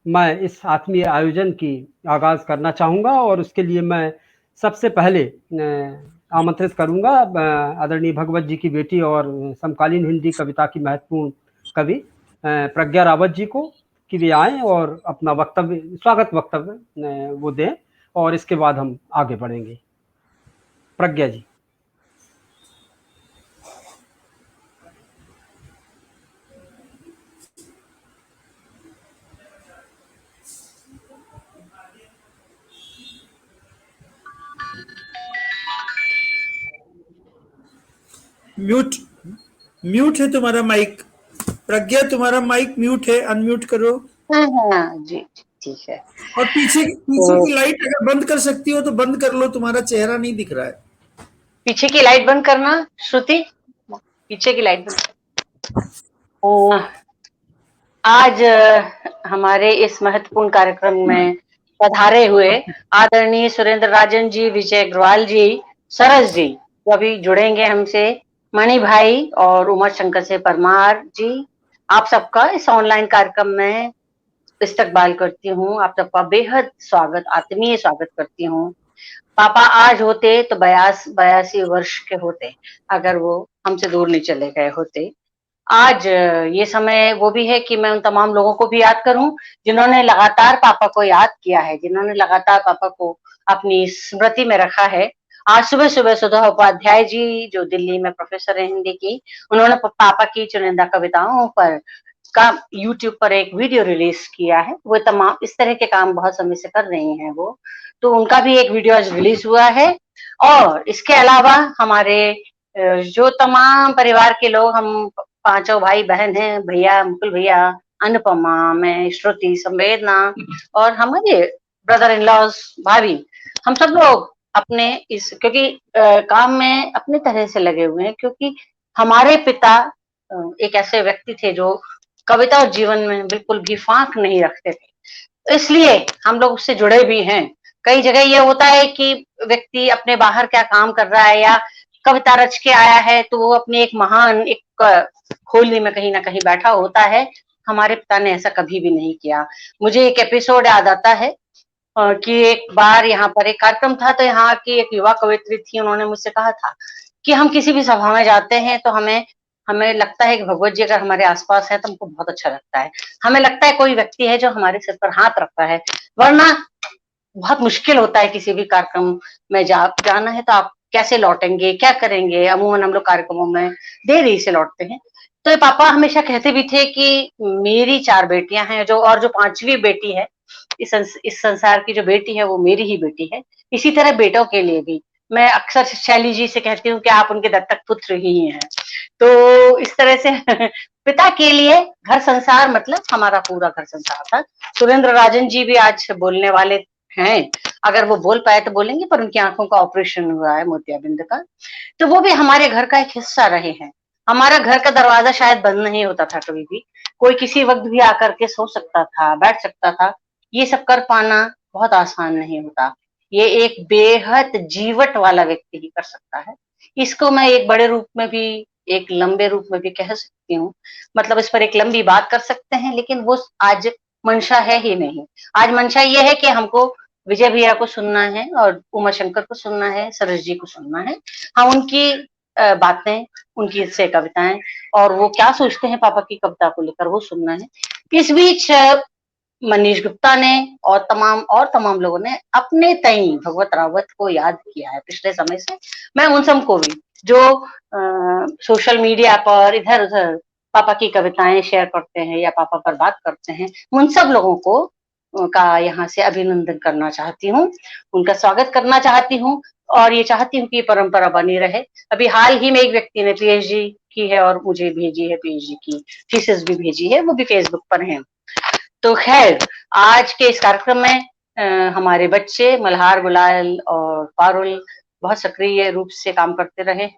मैं इस आत्मीय आयोजन की आगाज़ करना चाहूँगा और उसके लिए मैं सबसे पहले आमंत्रित करूँगा आदरणीय भगवत जी की बेटी और समकालीन हिंदी कविता की महत्वपूर्ण कवि प्रज्ञा रावत जी को, कि वे आएँ और अपना वक्तव्य स्वागत वक्तव्य वो दें और इसके बाद हम आगे बढ़ेंगे। प्रज्ञा जी। म्यूट म्यूट है तुम्हारा माइक। प्रज्ञा तुम्हारा माइक म्यूट है, अनम्यूट करो। हाँ जी ठीक है। और पीछे की लाइट अगर बंद कर सकती हो तो बंद कर लो, तुम्हारा चेहरा नहीं दिख रहा है। पीछे की लाइट बंद करना श्रुति, पीछे की लाइट बंद। आज हमारे इस महत्वपूर्ण कार्यक्रम में पधारे हुए आदरणीय सुरेंद्र राजन जी, विजय अग्रवाल जी, सरस जी जो अभी जुड़ेंगे हमसे, मणि भाई और उमा शंकर से परमार जी, आप सबका इस ऑनलाइन कार्यक्रम में इस्तकबाल करती हूँ। आप सबका बेहद स्वागत, आत्मीय स्वागत करती हूँ। पापा आज होते तो 82 वर्ष के होते, अगर वो हमसे दूर नहीं चले गए होते। आज ये समय वो भी है कि मैं उन तमाम लोगों को भी याद करूं जिन्होंने लगातार पापा को याद किया है, जिन्होंने लगातार पापा को अपनी स्मृति में रखा है। आज सुबह सुबह सुधा उपाध्याय जी जो दिल्ली में प्रोफेसर है हिंदी की, उन्होंने पापा की चुनिंदा कविताओं पर का यूट्यूब पर एक वीडियो रिलीज किया है। वो तमाम इस तरह के काम बहुत समय से कर रही हैं वो, तो उनका भी एक वीडियो आज रिलीज हुआ है। और इसके अलावा हमारे जो तमाम परिवार के लोग, हम पांचों भाई बहन हैं, भैया मुकुल भैया, अनुपमा, मैं, श्रुति, संवेदना और हमारे ब्रदर इन लॉज भाभी, हम सब लोग अपने इस क्योंकि काम में अपनी तरह से लगे हुए हैं, क्योंकि हमारे पिता एक ऐसे व्यक्ति थे जो कविता और जीवन में बिल्कुल भी फांक नहीं रखते थे, इसलिए हम लोग उससे जुड़े भी हैं। कई जगह ये होता है कि व्यक्ति अपने बाहर क्या काम कर रहा है या कविता रच के आया है तो वो अपनी एक महान एक खोली में कहीं ना कहीं बैठा होता है। हमारे पिता ने ऐसा कभी भी नहीं किया। मुझे एक एपिसोड याद आता है कि एक बार यहाँ पर एक कार्यक्रम था, तो यहाँ की एक युवा कवित्री थी, उन्होंने मुझसे कहा था कि हम किसी भी सभा में जाते हैं तो हमें हमें लगता है कि भगवत जी अगर हमारे आसपास है तो हमको बहुत अच्छा लगता है। हमें लगता है कोई व्यक्ति है जो हमारे सिर पर हाथ रखता है, वरना बहुत मुश्किल होता है किसी भी कार्यक्रम में जाना है तो आप कैसे लौटेंगे, क्या करेंगे। अमूमन हम लोग कार्यक्रमों में देरी से लौटते हैं। तो ये पापा हमेशा कहते भी थे कि मेरी 4 बेटियां हैं, जो और जो 5वीं बेटी है इस संसार की जो बेटी है वो मेरी ही बेटी है। इसी तरह बेटों के लिए भी मैं अक्सर शैली जी से कहती हूँ कि आप उनके दत्तक पुत्र ही हैं। तो इस तरह से पिता के लिए घर संसार मतलब हमारा पूरा घर संसार था। सुरेंद्र राजन जी भी आज बोलने वाले हैं, अगर वो बोल पाए तो बोलेंगे, पर उनकी आंखों का ऑपरेशन हुआ है मोतियाबिंद का, तो वो भी हमारे घर का एक हिस्सा रहे हैं। हमारा घर का दरवाजा शायद बंद नहीं होता था कभी भी, कोई किसी वक्त भी आकर के सो सकता था, बैठ सकता था। ये सब कर पाना बहुत आसान नहीं होता, ये एक बेहद जीवट वाला व्यक्ति ही कर सकता है। इसको मैं एक बड़े रूप में भी, एक लंबे रूप में भी कह सकती हूँ, मतलब इस पर एक लंबी बात कर सकते हैं, लेकिन वो आज मंशा है ही नहीं। आज मंशा ये है कि हमको विजय भैया को सुनना है और उमा शंकर को सुनना है, सरस जी को सुनना है। हाँ, उनकी बातें, उनकी से कविताएं और वो क्या सोचते हैं पापा की कविता को लेकर वो सुनना है। इस बीच मनीष गुप्ता ने और तमाम लोगों ने अपने तई भगवत रावत को याद किया है पिछले समय से। मैं उन सबको भी जो सोशल मीडिया पर इधर उधर पापा की कविताएं शेयर करते हैं या पापा पर बात करते हैं, उन सब लोगों को का यहाँ से अभिनंदन करना चाहती हूँ, उनका स्वागत करना चाहती हूँ और ये चाहती हूँ कि परंपरा बनी रहे। अभी हाल ही में एक व्यक्ति ने पीएचडी की है और मुझे भेजी है पीएचडी की थीसिस भी भेजी है, वो भी फेसबुक पर है। तो खैर, आज के इस कार्यक्रम में हमारे बच्चे मल्हार, गुलाल और पारुल बहुत सक्रिय रूप से काम करते रहे।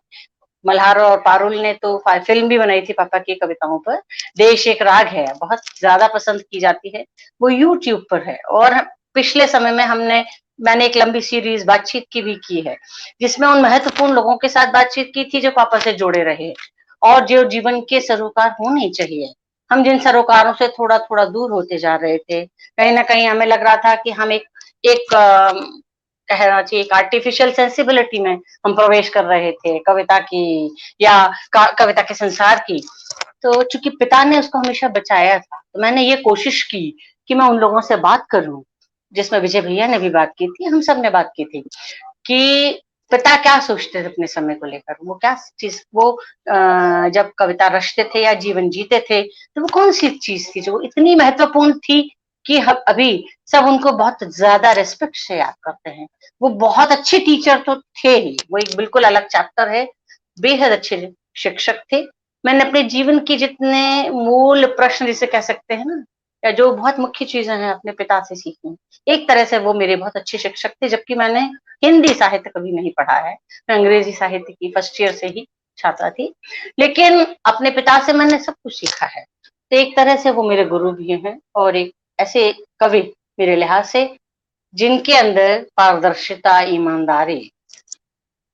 मल्हार और पारुल ने तो फिल्म भी बनाई थी पापा की कविताओं पर। देश एक राग है, बहुत ज्यादा पसंद की जाती है, वो यूट्यूब पर है। और पिछले समय में मैंने एक लंबी सीरीज बातचीत की भी की है, जिसमें उन महत्वपूर्ण लोगों के साथ बातचीत की थी जो पापा से जुड़े रहे और जो जीवन के सरोकार होने चाहिए। हम जिन सरोकारों से थोड़ा थोड़ा दूर होते जा रहे थे, कहीं ना कहीं हमें लग रहा था कि हम एक कहना चाहिए एक आर्टिफिशियल सेंसिबिलिटी में हम प्रवेश कर रहे थे कविता की या कविता के संसार की। तो चूंकि पिता ने उसको हमेशा बचाया था, तो मैंने ये कोशिश की कि मैं उन लोगों से बात करूं, जिसमें विजय भैया ने भी बात की थी, हम सब ने बात की थी कि पिता क्या सोचते थे अपने समय को लेकर, वो क्या चीज वो जब कविता रचते थे या जीवन जीते थे, तो वो कौन सी चीज थी जो इतनी महत्वपूर्ण थी कि अभी सब उनको बहुत ज्यादा रिस्पेक्ट से याद करते हैं। वो बहुत अच्छे टीचर तो थे ही, वो एक बिल्कुल अलग चैप्टर है, बेहद अच्छे शिक्षक थे। मैंने अपने जीवन के जितने मूल प्रश्न जिसे कह सकते हैं ना, या जो बहुत मुख्य चीजें हैं अपने पिता से सीखी। एक तरह से वो मेरे बहुत अच्छे शिक्षक थे, जबकि मैंने हिंदी साहित्य कभी नहीं पढ़ा है, मैं अंग्रेजी साहित्य की फर्स्ट ईयर से ही छात्रा थी, लेकिन अपने पिता से मैंने सब कुछ सीखा है। तो एक तरह से वो मेरे गुरु भी हैं और एक ऐसे कवि मेरे लिहाज से जिनके अंदर पारदर्शिता, ईमानदारी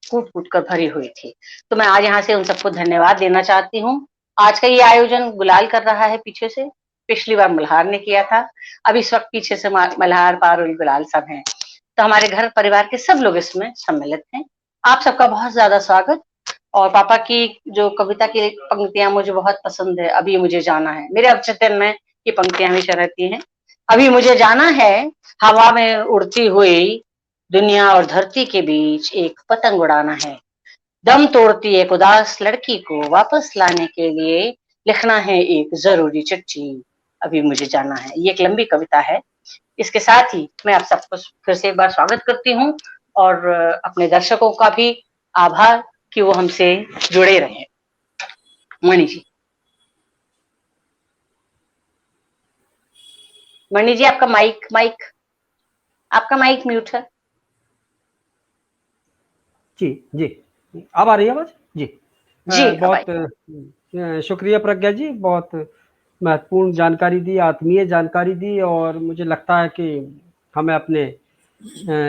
कूट कूट कर भरी हुई थी। तो मैं आज यहाँ से उन सबको धन्यवाद देना चाहती हूँ। आज का ये आयोजन गुलाल कर रहा है पीछे से, पिछली बार मल्हार ने किया था, अब इस वक्त पीछे से मल्हार, पारुल, गुलाल सब हैं। तो हमारे घर परिवार के सब लोग इसमें सम्मिलित हैं। आप सबका बहुत ज्यादा स्वागत। और पापा की जो कविता की पंक्तियां मुझे बहुत पसंद है, अभी मुझे जाना है, मेरे अवचेतन में ये पंक्तियां हमेशा रहती हैं। अभी मुझे जाना है, हवा में उड़ती हुई दुनिया और धरती के बीच एक पतंग उड़ाना है। दम तोड़ती एक उदास लड़की को वापस लाने के लिए लिखना है एक जरूरी चिट्ठी, अभी मुझे जाना है। ये एक लंबी कविता है। इसके साथ ही मैं आप सबको फिर से एक बार स्वागत करती हूँ और अपने दर्शकों का भी आभार कि वो हमसे जुड़े रहे। मणि जी, मणि जी आपका आपका माइक म्यूट है। जी जी, अब आ रही है आवाज? जी जी बहुत शुक्रिया प्रज्ञा जी, बहुत महत्वपूर्ण जानकारी दी, आत्मीय जानकारी दी। और मुझे लगता है कि हमें अपने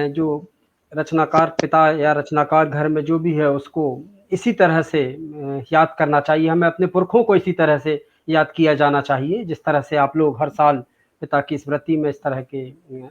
जो रचनाकार पिता या रचनाकार घर में जो भी है उसको इसी तरह से याद करना चाहिए। हमें अपने पुरखों को इसी तरह से याद किया जाना चाहिए, जिस तरह से आप लोग हर साल पिता की स्मृति में इस तरह के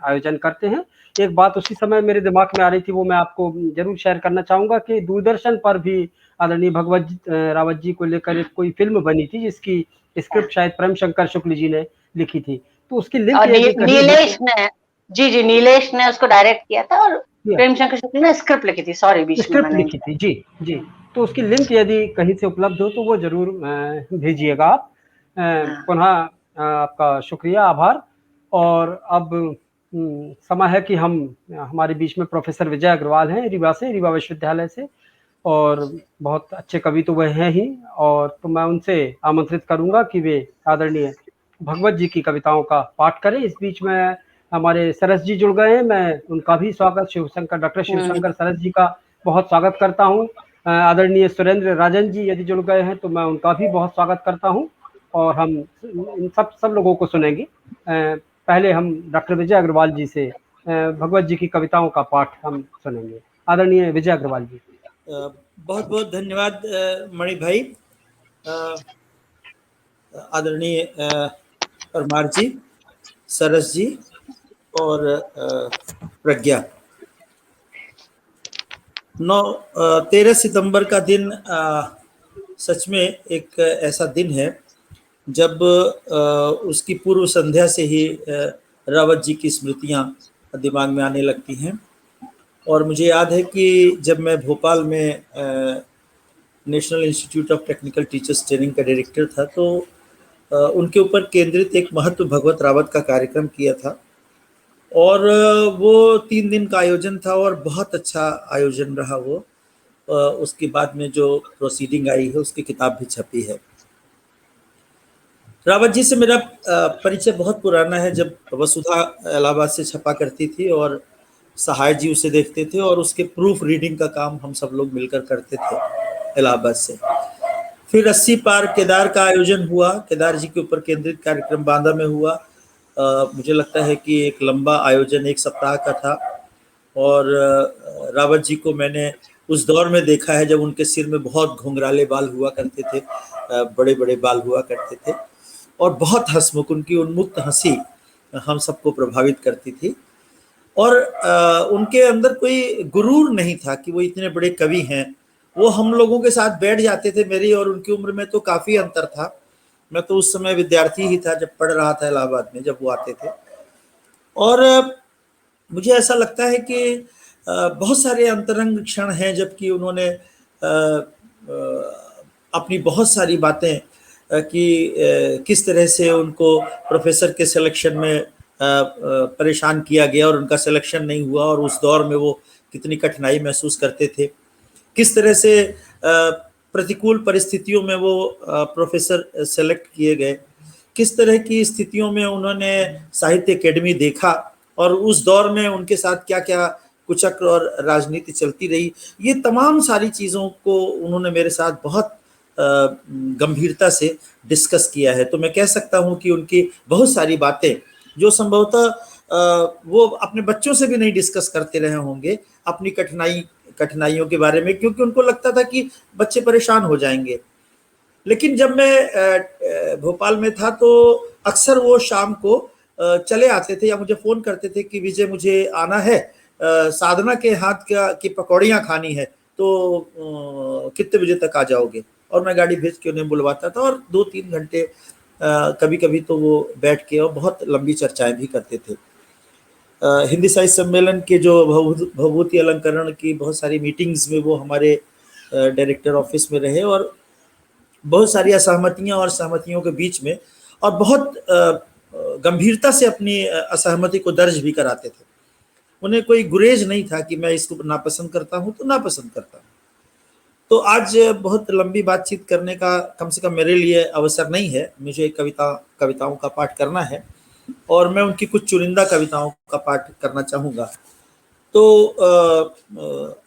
आयोजन करते हैं। एक बात उसी समय मेरे दिमाग में आ रही थी, वो मैं आपको जरूर शेयर करना चाहूंगा कि दूरदर्शन पर भी आदरणीय भगवत रावत जी को लेकर एक कोई फिल्म बनी थी, जिसकी स्क्रिप्ट शायद प्रेम शंकर शुक्ल जी ने लिखी थी। तो उसकी लिंक नीलेश ने, जी नीलेश ने उसको डायरेक्ट किया था और प्रेम शंकर शुक्ल ने स्क्रिप्ट लिखी थी। सॉरी, बीच में स्क्रिप्ट लिखी थी। जी जी, तो उसकी लिंक यदि कहीं से उपलब्ध हो तो वो जरूर भेजिएगा आप। पुनः आपका शुक्रिया, आभार। और अब समय है कि हमारे बीच में प्रोफेसर विजय अग्रवाल हैं रीवा विश्वविद्यालय से, और बहुत अच्छे कवि तो वह हैं ही। और तो मैं उनसे आमंत्रित करूंगा कि वे आदरणीय भगवत जी की कविताओं का पाठ करें। इस बीच में हमारे सरस जी जुड़ गए हैं, मैं उनका भी स्वागत, डॉक्टर शिवशंकर सरस जी का बहुत स्वागत करता हूँ। आदरणीय सुरेंद्र राजन जी यदि जुड़ गए हैं तो मैं उनका भी बहुत स्वागत करता हूँ। और हम इन सब लोगों को सुनेंगे। पहले हम डॉक्टर विजय अग्रवाल जी से भगवत जी की कविताओं का पाठ हम सुनेंगे। आदरणीय विजय अग्रवाल जी। बहुत बहुत धन्यवाद मणि भाई। आदरणीय परमार जी, सरस जी और प्रज्ञा। 13 सितंबर का दिन सच में एक ऐसा दिन है जब उसकी पूर्व संध्या से ही रावत जी की स्मृतियां दिमाग में आने लगती हैं। और मुझे याद है कि जब मैं भोपाल में national institute of technical teachers training का डायरेक्टर था, तो उनके ऊपर केंद्रित एक महत्व भगवत रावत का कार्यक्रम किया था। और वो 3 दिन का आयोजन था और बहुत अच्छा आयोजन रहा वो। उसके बाद में जो प्रोसीडिंग आई है उसकी किताब भी छपी है। रावत जी से मेरा परिचय बहुत पुराना है, जब वसुधा इलाहाबाद से छपा करती थी और सहाय जी उसे देखते थे और उसके प्रूफ रीडिंग का काम हम सब लोग मिलकर करते थे इलाहाबाद से। फिर 80 पार केदार का आयोजन हुआ, केदार जी के ऊपर केंद्रित कार्यक्रम बांदा में हुआ। मुझे लगता है कि एक लंबा आयोजन 1 सप्ताह का था। और रावत जी को मैंने उस दौर में देखा है जब उनके सिर में बहुत घुंघराले बाल हुआ करते थे, बड़े बड़े बाल हुआ करते थे। और बहुत हंसमुख, उनकी उन्मुक्त हंसी हम सबको प्रभावित करती थी। और उनके अंदर कोई गुरूर नहीं था कि वो इतने बड़े कवि हैं। वो हम लोगों के साथ बैठ जाते थे। मेरी और उनकी उम्र में तो काफ़ी अंतर था। मैं तो उस समय विद्यार्थी ही था जब पढ़ रहा था इलाहाबाद में, जब वो आते थे। और मुझे ऐसा लगता है कि बहुत सारे अंतरंग क्षण हैं जबकि उन्होंने अपनी बहुत सारी बातें कि किस तरह से उनको प्रोफेसर के सिलेक्शन में परेशान किया गया और उनका सिलेक्शन नहीं हुआ, और उस दौर में वो कितनी कठिनाई महसूस करते थे। किस तरह से प्रतिकूल परिस्थितियों में वो प्रोफेसर सेलेक्ट किए गए, किस तरह की स्थितियों में उन्होंने साहित्य अकेडमी देखा, और उस दौर में उनके साथ क्या क्या कुचक्र और राजनीति चलती रही। ये तमाम सारी चीज़ों को उन्होंने मेरे साथ बहुत गंभीरता से डिस्कस किया है। तो मैं कह सकता हूँ कि उनकी बहुत सारी बातें जो संभवतः वो अपने बच्चों से भी नहीं डिस्कस करते रहे होंगे अपनी कठिनाइयों के बारे में, क्योंकि उनको लगता था कि बच्चे परेशान हो जाएंगे। लेकिन जब मैं भोपाल में था तो अक्सर वो शाम को चले आते थे या मुझे फ़ोन करते थे कि विजय मुझे आना है, साधना के हाथ की पकौड़ियाँ खानी है, तो कितने बजे तक आ जाओगे। और मैं गाड़ी भेज के उन्हें बुलवाता था और 2-3 घंटे कभी कभी तो वो बैठ के और बहुत लंबी चर्चाएं भी करते थे। हिंदी साहित्य सम्मेलन के जो भवभूति अलंकरण की बहुत सारी मीटिंग्स में वो हमारे डायरेक्टर ऑफिस में रहे, और बहुत सारी असहमतियां और सहमतियों के बीच में और बहुत गंभीरता से अपनी असहमति को दर्ज भी कराते थे। उन्हें कोई गुरेज नहीं था कि मैं इसको नापसंद करता हूं तो नापसंद करता हूं। तो आज बहुत लंबी बातचीत करने का कम से कम मेरे लिए अवसर नहीं है। मुझे कविताओं का पाठ करना है और मैं उनकी कुछ चुनिंदा कविताओं का पाठ करना चाहूँगा। तो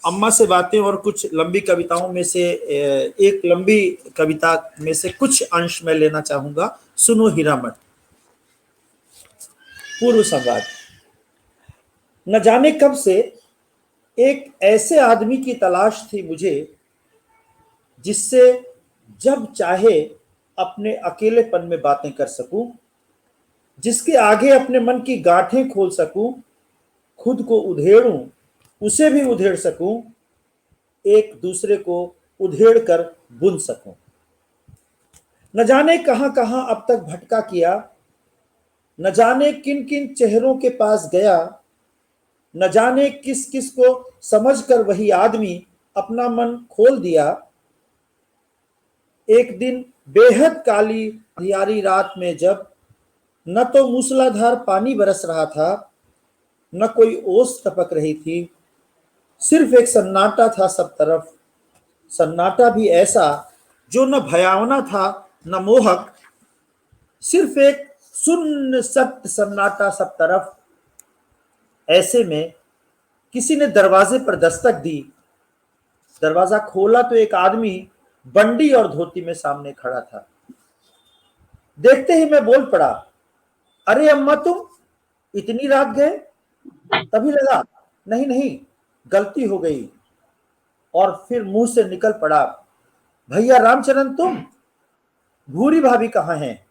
अम्मा से बातें और कुछ लंबी कविताओं में से एक लंबी कविता में से कुछ अंश मैं लेना चाहूँगा। सुनो हीरामन। पूर्व संवाद। न जाने कब से एक ऐसे आदमी की तलाश थी मुझे जिससे जब चाहे अपने अकेलेपन में बातें कर सकूं, जिसके आगे अपने मन की गांठें खोल सकूं, खुद को उधेड़ूं, उसे भी उधेड़ सकूं, एक दूसरे को उधेड़ कर बुन सकूं। न जाने कहां कहां अब तक भटका किया, न जाने किन किन चेहरों के पास गया, न जाने किस किस को समझकर वही आदमी अपना मन खोल दिया। एक दिन बेहद काली अंधियारी रात में जब न तो मूसलाधार पानी बरस रहा था, न कोई ओस टपक रही थी, सिर्फ एक सन्नाटा था सब तरफ। सन्नाटा भी ऐसा जो न भयावना था न मोहक, सिर्फ एक शून्य सत्य सन्नाटा सब तरफ। ऐसे में किसी ने दरवाजे पर दस्तक दी। दरवाजा खोला तो एक आदमी बंडी और धोती में सामने खड़ा था। देखते ही मैं बोल पड़ा, अरे अम्मा तुम इतनी रात गए? तभी लगा नहीं नहीं गलती हो गई, और फिर मुंह से निकल पड़ा, भैया रामचरण तुम? भूरी भाभी कहाँ हैं?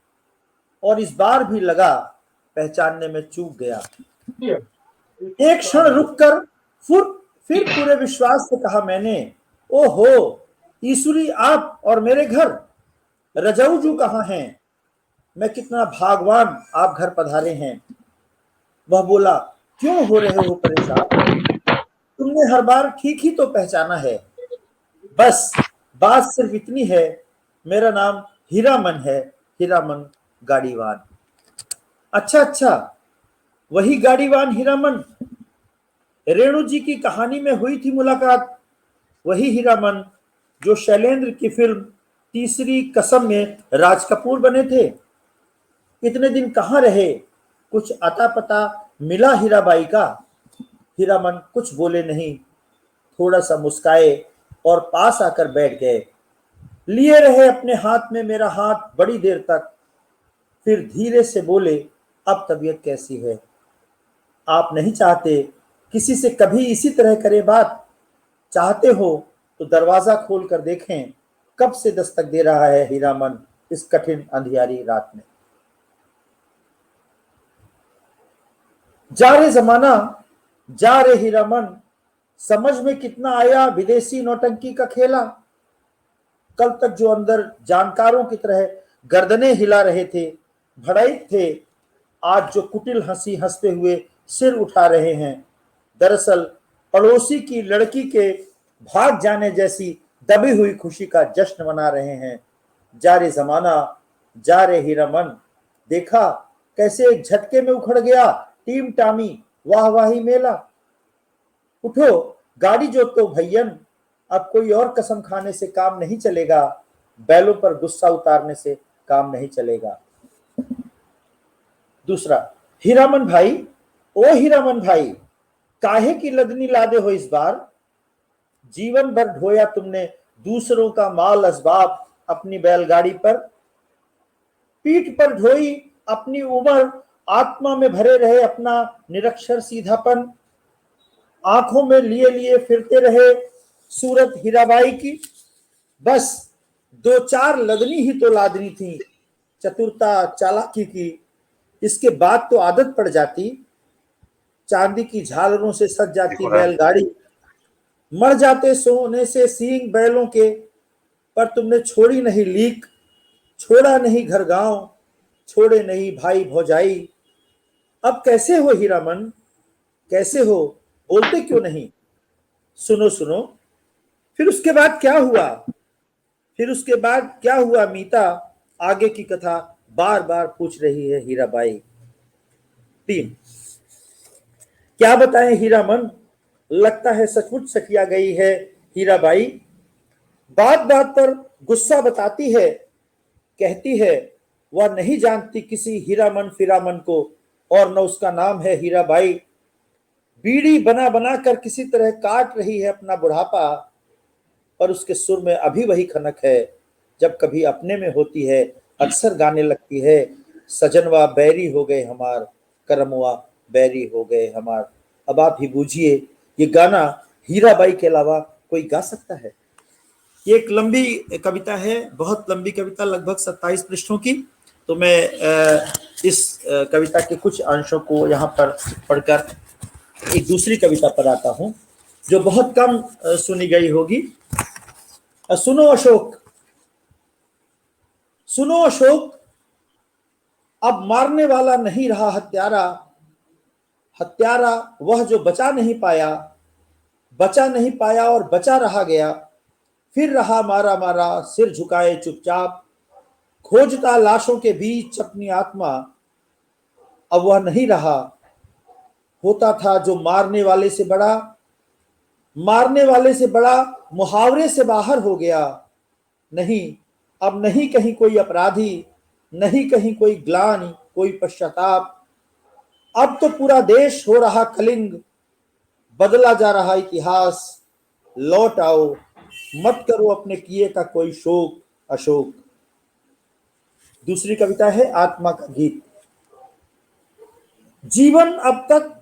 और इस बार भी लगा पहचानने में चूक गया। एक क्षण रुककर फिर पूरे विश्वास से कहा मैंने, ओहो ईश्वरी आप और मेरे घर, रजौजू कहाँ हैं? मैं कितना भागवान आप घर पधारे हैं। वह बोला, क्यों हो रहे हो परेशान? तुमने हर बार ठीक ही तो पहचाना है। बस बात सिर्फ इतनी है, मेरा नाम हीरामन है, हीरामन गाड़ीवान। अच्छा अच्छा, वही गाड़ीवान हीरामन। रेणु जी की कहानी में हुई थी मुलाकात। वही हीरामन जो शैलेंद्र की फिल्म तीसरी कसम में राज कपूर बने थे। इतने दिन कहाँ रहे? कुछ अता पता मिला हीराबाई का? हीरामन कुछ बोले नहीं, थोड़ा सा मुस्काए और पास आकर बैठ गए। लिए रहे अपने हाथ में मेरा हाथ बड़ी देर तक, फिर धीरे से बोले, अब तबीयत कैसी है? आप नहीं चाहते किसी से कभी इसी तरह करे बात? चाहते हो तो दरवाजा खोल कर देखें, कब से दस्तक दे रहा है हीरामन इस कठिन अंधियारी रात में। जा रे जमाना, जा रे हीरा मन, समझ में कितना आया विदेशी नौटंकी का खेला। कल तक जो अंदर जानकारों की तरह गर्दनें हिला रहे थे, भड़ाइक थे, आज जो कुटिल हंसी हंसते हुए सिर उठा रहे हैं, दरअसल पड़ोसी की लड़की के भाग जाने जैसी दबी हुई खुशी का जश्न मना रहे हैं। जा रे जमाना, जा रे हीरा मन, देखा कैसे एक झटके में उखड़ गया टीम टामी वाहवाही मेला। उठो गाड़ी जोतो भैयन, अब कोई और कसम खाने से काम नहीं चलेगा, बैलों पर गुस्सा उतारने से काम नहीं चलेगा। दूसरा, हीरामन भाई, ओ हीरामन भाई, काहे की लदनी लादे हो इस बार। जीवन भर ढोया तुमने दूसरों का माल असबाब अपनी बैलगाड़ी पर, पीठ पर ढोई अपनी उम्र, आत्मा में भरे रहे अपना निरक्षर सीधापन, आंखों में लिए लिए फिरते रहे सूरत हीराबाई की। बस दो चार लदनी ही तो लादनी थी, चतुरता चालाकी की, इसके बाद तो आदत पड़ जाती। चांदी की झालरों से सज जाती बैलगाड़ी, मर जाते सोने से सींग बैलों के, पर तुमने छोड़ी नहीं लीक, छोड़ा नहीं घर गांव, छोड़े नहीं भाई भौजाई। अब कैसे हो हीरामन, कैसे हो, बोलते क्यों नहीं। सुनो सुनो, फिर उसके बाद क्या हुआ, फिर उसके बाद क्या हुआ मीता, आगे की कथा बार बार पूछ रही है हीराबाई। 3, क्या बताएं हीरामन, लगता है सचमुच सकिया गई है हीराबाई। बात बात पर गुस्सा बताती है, कहती है वह नहीं जानती किसी हीरामन फिरामन को, और न उसका नाम है हीराबाई। बीड़ी बना बना कर किसी तरह काट रही है अपना बुढ़ापा, पर उसके सुर में अभी वही खनक है जब कभी अपने में होती है, अक्सर गाने लगती है, सजनवा बैरी हो गए हमार, करमवा बैरी हो गए हमार। अब आप ही बूझिए, ये गाना हीराबाई के अलावा कोई गा सकता है। ये एक लंबी कविता है, बहुत लंबी कविता, लगभग 27 पृष्ठों की। तो मैं इस कविता के कुछ अंशों को यहाँ पर पढ़कर एक दूसरी कविता पर आता हूँ, जो बहुत कम सुनी गई होगी। सुनो अशोक, सुनो अशोक, अब मारने वाला नहीं रहा हत्यारा, हत्यारा वह जो बचा नहीं पाया, बचा नहीं पाया और बचा रहा गया, फिर रहा मारा मारा सिर झुकाए चुपचाप, खोजता लाशों के बीच अपनी आत्मा। अब वह नहीं रहा, होता था जो मारने वाले से बड़ा, मारने वाले से बड़ा मुहावरे से बाहर हो गया। नहीं, अब नहीं कहीं कोई अपराधी, नहीं कहीं कोई ग्लानि, कोई पश्चाताप। अब तो पूरा देश हो रहा कलिंग, बदला जा रहा इतिहास। लौट आओ, मत करो अपने किए का कोई शोक अशोक। दूसरी कविता है आत्मा का गीत। जीवन अब तक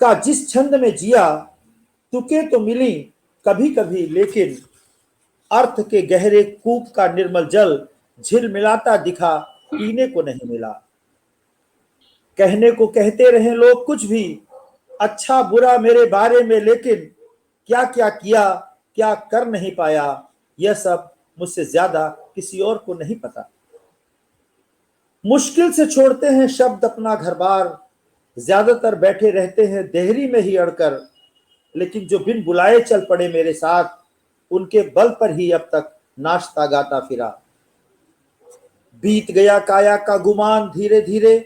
का जिस छंद में जिया, तुके तो मिली कभी कभी, लेकिन अर्थ के गहरे कूप का निर्मल जल झिलमिलाता दिखा, पीने को नहीं मिला। कहने को कहते रहे लोग कुछ भी, अच्छा बुरा मेरे बारे में, लेकिन क्या क्या किया, क्या कर नहीं पाया, यह सब मुझसे ज्यादा किसी और को नहीं पता। मुश्किल से छोड़ते हैं शब्द अपना घर बार, ज्यादातर बैठे रहते हैं देहरी में ही अड़कर, लेकिन जो बिन बुलाए चल पड़े मेरे साथ, उनके बल पर ही अब तक नाचता गाता फिरा। बीत गया काया का गुमान धीरे धीरे,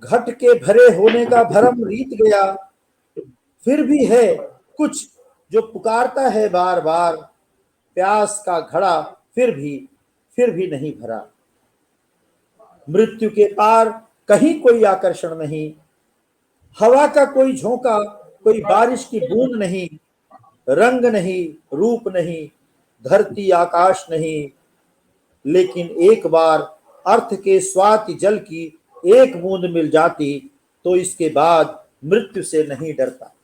घट के भरे होने का भरम रीत गया, फिर भी है कुछ जो पुकारता है बार बार, प्यास का घड़ा फिर भी नहीं भरा। मृत्यु के पार कहीं कोई आकर्षण नहीं, हवा का कोई झोंका, कोई बारिश की बूंद नहीं, रंग नहीं, रूप नहीं, धरती आकाश नहीं, लेकिन एक बार अर्थ के स्वाति जल की एक बूंद मिल जाती, तो इसके बाद मृत्यु से नहीं डरता।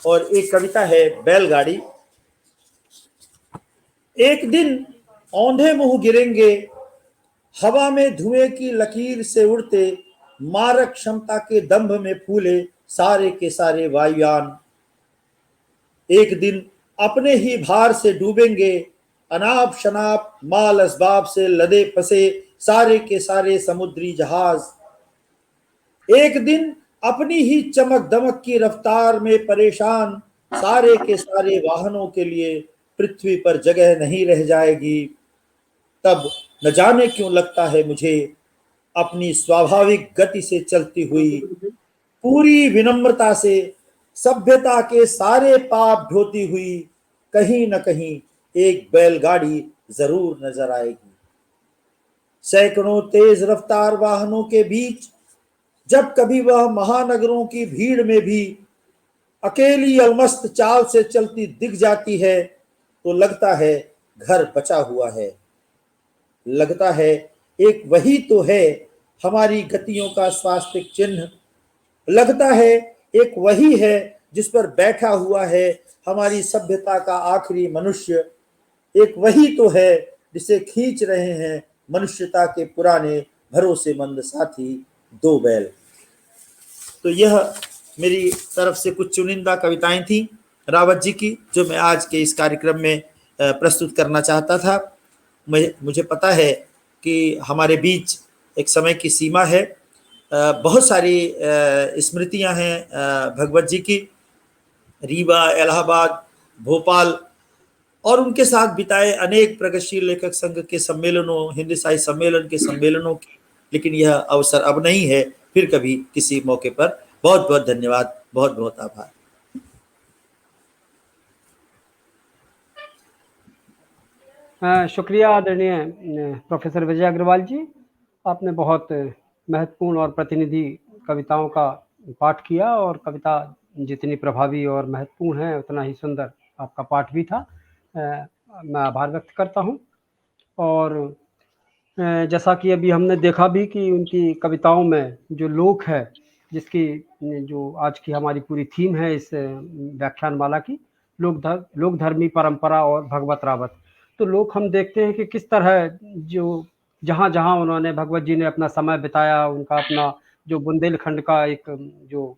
और एक कविता है बैलगाड़ी। एक दिन औंधे मुंह गिरेंगे, हवा में धुएं की लकीर से उड़ते, मारक क्षमता के दंभ में फूले सारे के सारे वायुयान। एक दिन अपने ही भार से डूबेंगे, अनाप शनाप माल असबाब से लदे फंसे सारे के सारे समुद्री जहाज। एक दिन अपनी ही चमक दमक की रफ्तार में परेशान सारे के सारे वाहनों के लिए पृथ्वी पर जगह नहीं रह जाएगी। तब न जाने क्यों लगता है मुझे अपनी स्वाभाविक गति से चलती हुई, पूरी विनम्रता से सभ्यता के सारे पाप ढोती हुई कहीं न कहीं एक बैलगाड़ी जरूर नजर आएगी। सैकड़ों तेज रफ्तार वाहनों के बीच जब कभी वह महानगरों की भीड़ में भी अकेली अलमस्त चाल से चलती दिख जाती है तो लगता है घर बचा हुआ है। लगता है एक वही तो है हमारी गतियों का स्वास्तिक चिन्ह। लगता है एक वही है जिस पर बैठा हुआ है हमारी सभ्यता का आखिरी मनुष्य। एक वही तो है जिसे खींच रहे हैं मनुष्यता के पुराने भरोसेमंद साथी दो बैल। तो यह मेरी तरफ से कुछ चुनिंदा कविताएं थी रावत जी की, जो मैं आज के इस कार्यक्रम में प्रस्तुत करना चाहता था। मुझे पता है कि हमारे बीच एक समय की सीमा है, बहुत सारी स्मृतियां हैं भगवत जी की, रीवा, इलाहाबाद, भोपाल और उनके साथ बिताए अनेक प्रगतिशील लेखक संघ के सम्मेलनों, हिंदी साहित्य सम्मेलन के सम्मेलनों की। लेकिन यह अवसर अब नहीं है, फिर कभी किसी मौके पर। बहुत बहुत धन्यवाद, बहुत बहुत आभार। शुक्रिया आदरणीय प्रोफेसर विजय अग्रवाल जी, आपने बहुत महत्वपूर्ण और प्रतिनिधि कविताओं का पाठ किया और कविता जितनी प्रभावी और महत्वपूर्ण है उतना ही सुंदर आपका पाठ भी था। मैं आभार व्यक्त करता हूँ। और जैसा कि अभी हमने देखा भी कि उनकी कविताओं में जो लोक है, जिसकी जो आज की हमारी पूरी थीम है इस व्याख्यानमाला की, लोक धर्मी परंपरा और भगवत रावत। तो लोक हम देखते हैं कि किस तरह जो जहाँ जहाँ उन्होंने भगवत जी ने अपना समय बिताया, उनका अपना जो बुंदेलखंड का एक जो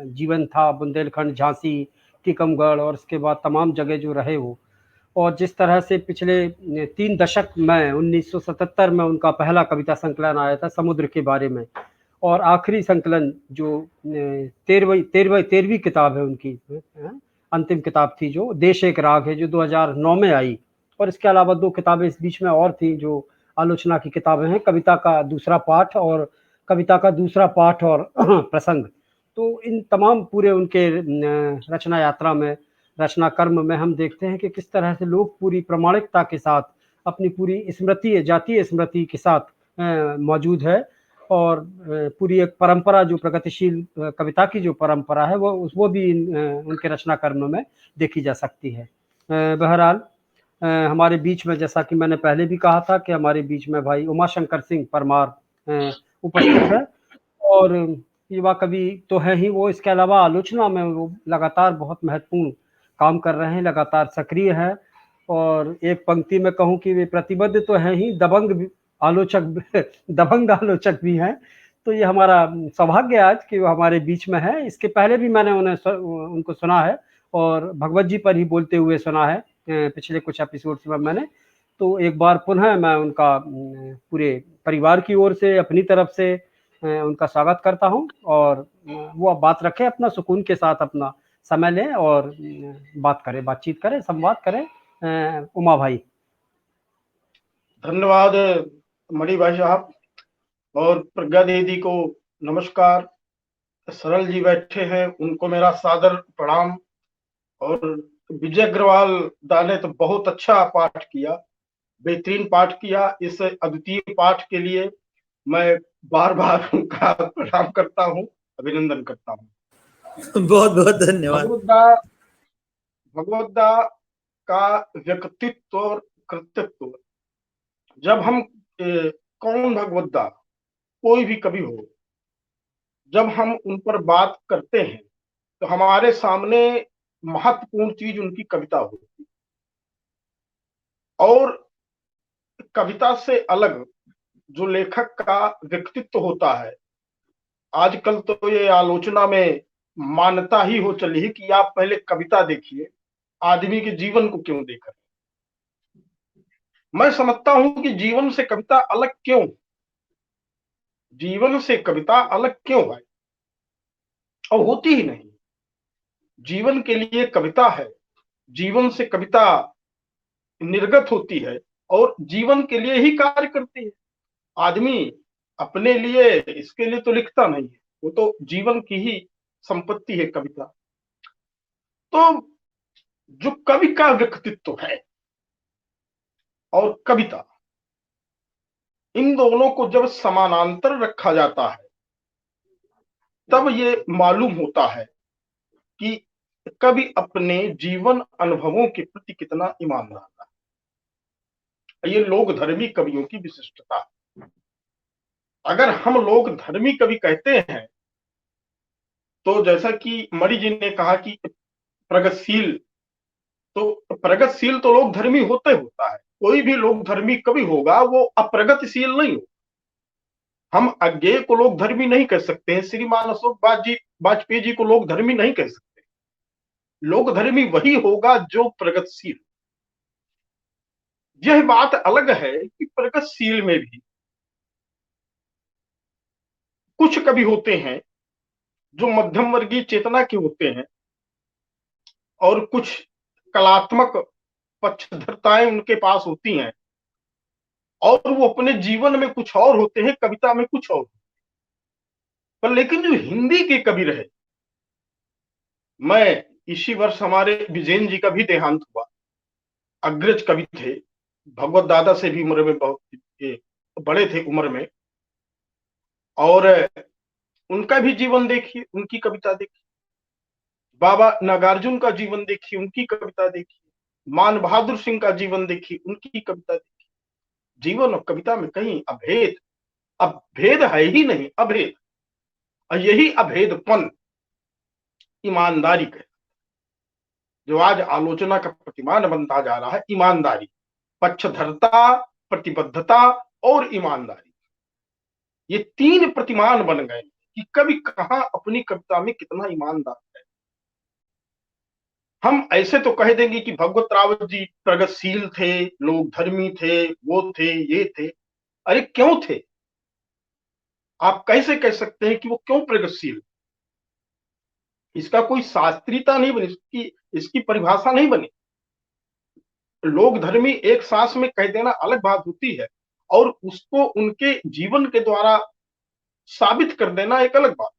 जीवन था, बुंदेलखंड, झांसी, टीकमगढ़ और उसके बाद तमाम जगह जो रहे वो, और जिस तरह से पिछले 3 दशक में 1977 में उनका पहला कविता संकलन आया था समुद्र के बारे में, और आखिरी संकलन जो 13वीं किताब है उनकी, अंतिम किताब थी जो देश एक राग है, जो 2009 में आई। और इसके अलावा 2 किताबें इस बीच में और थी जो आलोचना की किताबें हैं, कविता का दूसरा पाठ और प्रसंग। तो इन तमाम पूरे उनके रचना यात्रा में, रचना कर्म में हम देखते हैं कि किस तरह से लोग पूरी प्रामाणिकता के साथ अपनी पूरी स्मृति, जातीय स्मृति के साथ मौजूद है, और पूरी एक परंपरा जो प्रगतिशील कविता की जो परंपरा है वो भी उनके रचना कर्म में देखी जा सकती है। बहरहाल हमारे बीच में, जैसा कि मैंने पहले भी कहा था, कि हमारे बीच में भाई उमाशंकर सिंह परमार उपस्थित है, और युवा कवि तो है ही वो, इसके अलावा आलोचना में वो लगातार बहुत महत्वपूर्ण काम कर रहे हैं, लगातार सक्रिय है। और एक पंक्ति में कहूँ कि वे प्रतिबद्ध तो हैं ही, दबंग आलोचक भी हैं। तो ये हमारा सौभाग्य आज कि वो हमारे बीच में है। इसके पहले भी मैंने उनको सुना है और भगवत जी पर ही बोलते हुए सुना है पिछले कुछ एपिसोड्स में मैंने। तो एक बार पुनः मैं उनका पूरे परिवार की ओर से, अपनी तरफ से उनका स्वागत करता हूं, और वो अब बात रखें, अपना सुकून के साथ अपना समय लें और बातचीत करें, संवाद करें। उमा भाई। धन्यवाद मणि भाई साहब, और प्रज्ञा दीदी को नमस्कार। सरल जी बैठे हैं, उनको मेरा सादर प्रणाम। और विजय अग्रवाल दा ने तो बहुत अच्छा पाठ किया, बेहतरीन पाठ किया। इस अद्वितीय पाठ के लिए मैं बार बार उनका प्रणाम करता हूँ, अभिनंदन करता हूँ। बहुत बहुत धन्यवाद। भगवत दा का व्यक्तित्व और कृतित्व, जब हम कौन भगवत दा, कोई भी कवि हो, जब हम उन पर बात करते हैं तो हमारे सामने महत्वपूर्ण चीज उनकी कविता होती है। और कविता से अलग जो लेखक का व्यक्तित्व होता है, आजकल तो ये आलोचना में मान्यता ही हो चली है कि आप पहले कविता देखिए, आदमी के जीवन को क्यों देख रहे हैं। मैं समझता हूं कि जीवन से कविता अलग क्यों, जीवन से कविता अलग क्यों है, और होती ही नहीं। जीवन के लिए कविता है, जीवन से कविता निर्गत होती है और जीवन के लिए ही कार्य करती है। आदमी अपने लिए, इसके लिए तो लिखता नहीं है, वो तो जीवन की ही संपत्ति है कविता। तो जो कवि का व्यक्तित्व है और कविता, इन दोनों को जब समानांतर रखा जाता है तब ये मालूम होता है कि कवि अपने जीवन अनुभवों के प्रति कितना ईमानदार है। ये लोग धर्मी कवियों की विशिष्टता है। अगर हम लोग धर्मी कवि कहते हैं तो जैसा कि मणि जी ने कहा कि प्रगतिशील, तो प्रगतिशील तो लोग धर्मी होता है। कोई भी लोग धर्मी कवि होगा वो अप्रगतिशील नहीं हो। हम अज्ञेय को लोग धर्मी नहीं कह सकते हैं, श्रीमान अशोक वाजपेयी जी को लोग धर्मी नहीं कह सकते। लोग धर्मी वही होगा जो प्रगतिशील। यह बात अलग है कि प्रगतिशील में भी कुछ कवि होते हैं जो मध्यम वर्गीय चेतना के होते हैं और कुछ कलात्मक पक्षधरताएं उनके पास होती हैं और वो अपने जीवन में कुछ और होते हैं, कविता में कुछ और। पर लेकिन जो हिंदी के कवि रहे, मैं इसी वर्ष हमारे विजयन जी का भी देहांत हुआ। अग्रज कवि थे, भगवत दादा से भी उम्र में बहुत बड़े थे उम्र में, और उनका भी जीवन देखिए, उनकी कविता देखिए। बाबा नागार्जुन का जीवन देखिए, उनकी कविता देखिए। मान बहादुर सिंह का जीवन देखिए, उनकी कविता देखिए। जीवन और कविता में कहीं अभेद, अब भेद है ही नहीं, अभेद। और यही अभेदपन ईमानदारी का, जो आज आलोचना का प्रतिमान बनता जा रहा है। ईमानदारी, पक्षधरता, प्रतिबद्धता और ईमानदारी, ये तीन प्रतिमान बन गए कि कवि कहां अपनी कविता में कितना ईमानदार है। हम ऐसे तो कह देंगे कि भगवत रावत जी प्रगतिशील थे, लोग धर्मी थे, वो थे, ये थे। अरे क्यों थे? आप कैसे कह सकते हैं कि वो क्यों प्रगतिशील? इसका कोई शास्त्रीयता नहीं बनी, इसकी परिभाषा नहीं बनी। लोग धर्मी एक सांस में कह देना अलग बात होती है, और उसको उनके जीवन के द्वारा साबित कर देना एक अलग बात।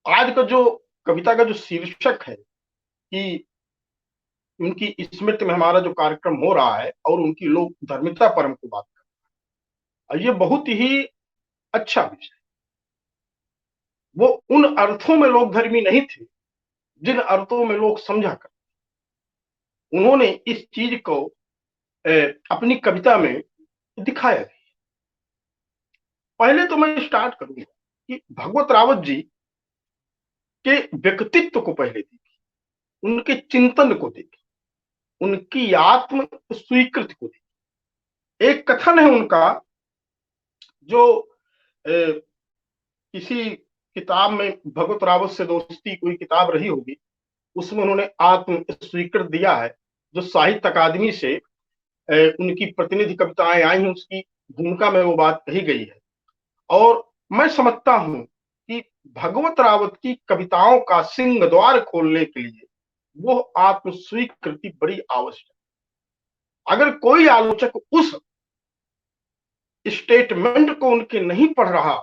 आज का जो कविता का जो शीर्षक है कि उनकी स्मृति में हमारा जो कार्यक्रम हो रहा है और उनकी लोग धर्मिता परम को बात कर रहे हैं, ये बहुत ही अच्छा विषय। वो उन अर्थों में लोग धर्मी नहीं थे जिन अर्थों में लोग समझा कर। उन्होंने इस चीज को अपनी कविता में दिखाया। पहले तो मैं स्टार्ट करूंगा कि भगवत रावत जी के व्यक्तित्व को पहले देखिए, उनके चिंतन को देखिए, उनकी आत्म स्वीकृति को देखिए। एक कथन है उनका जो किसी किताब में, भगवत रावत से दोस्ती कोई किताब रही होगी, उसमें उन्होंने आत्म स्वीकृति दिया है, जो साहित्य अकादमी से उनकी प्रतिनिधि कविताएं आई हैं, उसकी भूमिका में वो बात कही गई है। और मैं समझता हूं कि भगवत रावत की कविताओं का सिंह द्वार खोलने के लिए वो आत्म स्वीकृति बड़ी आवश्यक। अगर कोई आलोचक उस स्टेटमेंट को उनके नहीं पढ़ रहा,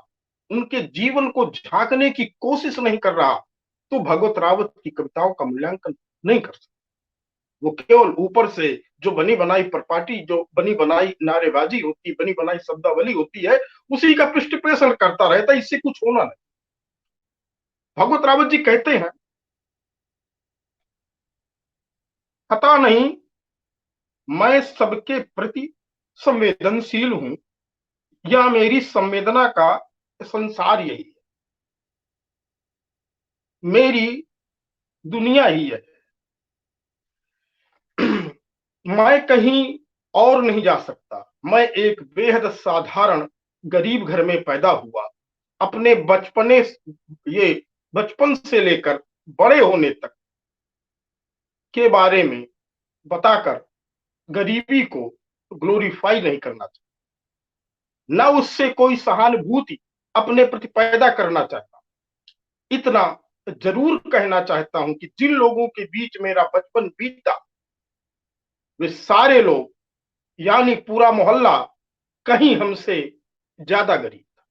उनके जीवन को झांकने की कोशिश नहीं कर रहा, तो भगवत रावत की कविताओं का मूल्यांकन नहीं कर सकता। वो केवल ऊपर से जो बनी बनाई प्रपाटी, जो बनी बनाई नारेबाजी होती, बनी बनाई शब्दावली होती है, उसी का पृष्ठपोषण करता रहता है। इससे कुछ होना नहीं। भगवत रावत जी कहते हैं, पता नहीं मैं सबके प्रति संवेदनशील हूं या मेरी संवेदना का संसार यही है, मेरी दुनिया ही है। मैं कहीं और नहीं जा सकता, मैं एक बेहद साधारण गरीब घर में पैदा हुआ, अपने बचपन से लेकर बड़े होने तक के बारे में बताकर गरीबी को ग्लोरीफाई नहीं करना चाहिए, न उससे कोई सहानुभूति अपने प्रति पैदा करना चाहता। इतना जरूर कहना चाहता हूं कि जिन लोगों के बीच मेरा बचपन बीता, वे सारे लोग यानी पूरा मोहल्ला कहीं हमसे ज्यादा गरीब था।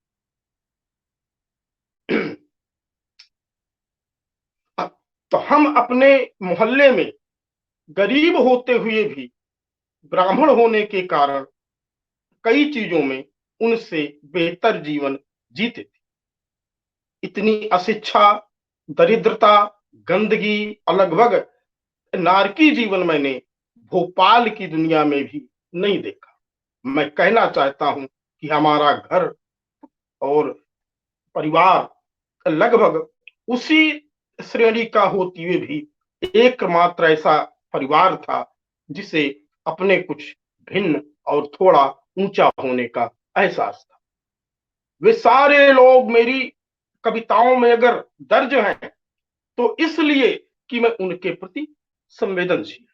तो हम अपने मोहल्ले में गरीब होते हुए भी ब्राह्मण होने के कारण कई चीजों में उनसे बेहतर जीवन जीते थे। इतनी अशिक्षा, दरिद्रता, गंदगी और लगभग नारकी जीवन मैंने भोपाल की दुनिया में भी नहीं देखा। मैं कहना चाहता हूं कि हमारा घर और परिवार लगभग उसी श्रेणी का होते हुए भी एकमात्र ऐसा परिवार था जिसे अपने कुछ भिन्न और थोड़ा ऊंचा होने का एहसास था। वे सारे लोग मेरी कविताओं में अगर दर्ज हैं तो इसलिए कि मैं उनके प्रति संवेदनशील,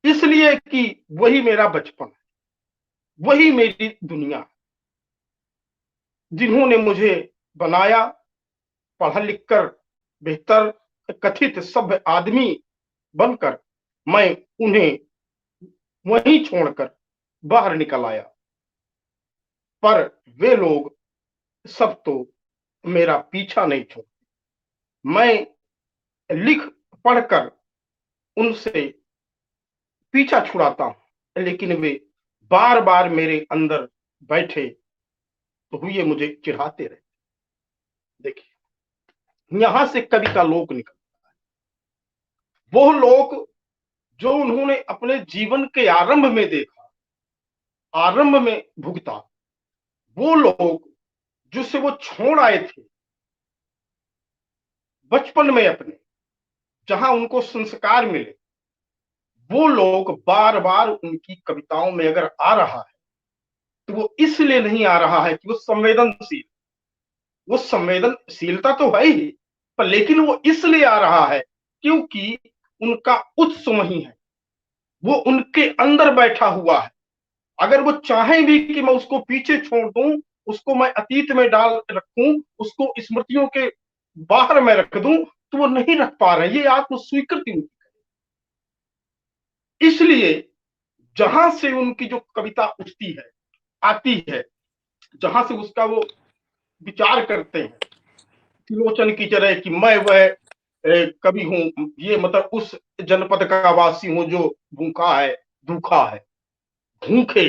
इसलिए कि वही मेरा बचपन है, वही मेरी दुनिया है, जिन्होंने मुझे बनाया, पढ़ लिख कर बेहतर कथित सभ्य आदमी बनकर मैं उन्हें वहीं छोड़कर बाहर निकल आया। पर वे लोग सब तो मेरा पीछा नहीं छोड़ते। मैं लिख पढ़कर उनसे पीछा छुड़ाता हूं, लेकिन वे बार बार मेरे अंदर बैठे तो हुए मुझे चिढ़ाते रहे। देखिए, यहां से कवि का लोक निकलता है। वो लोक जो उन्होंने अपने जीवन के आरंभ में देखा, आरंभ में भुगता, वो लोग जिसे वो छोड़ आए थे बचपन में अपने, जहां उनको संस्कार मिले, वो लोग बार बार उनकी कविताओं में अगर आ रहा है तो वो इसलिए नहीं आ रहा है कि वो संवेदनशील, वो संवेदनशीलता तो है ही, पर लेकिन वो इसलिए आ रहा है क्योंकि उनका उत्स वही है, वो उनके अंदर बैठा हुआ है। अगर वो चाहे भी कि मैं उसको पीछे छोड़ दूं, उसको मैं अतीत में डाल रखूं, उसको स्मृतियों के बाहर में रख दूं, तो वो नहीं रख पा रहे। ये आत्म स्वीकृति उनकी। इसलिए जहां से उनकी जो कविता उठती है, आती है, जहां से उसका वो विचार करते हैं त्रिलोचन की तरह कि मैं वह कवि हूं, ये मतलब उस जनपद का वासी हूं जो भूखा है, दुखा है, भूखे,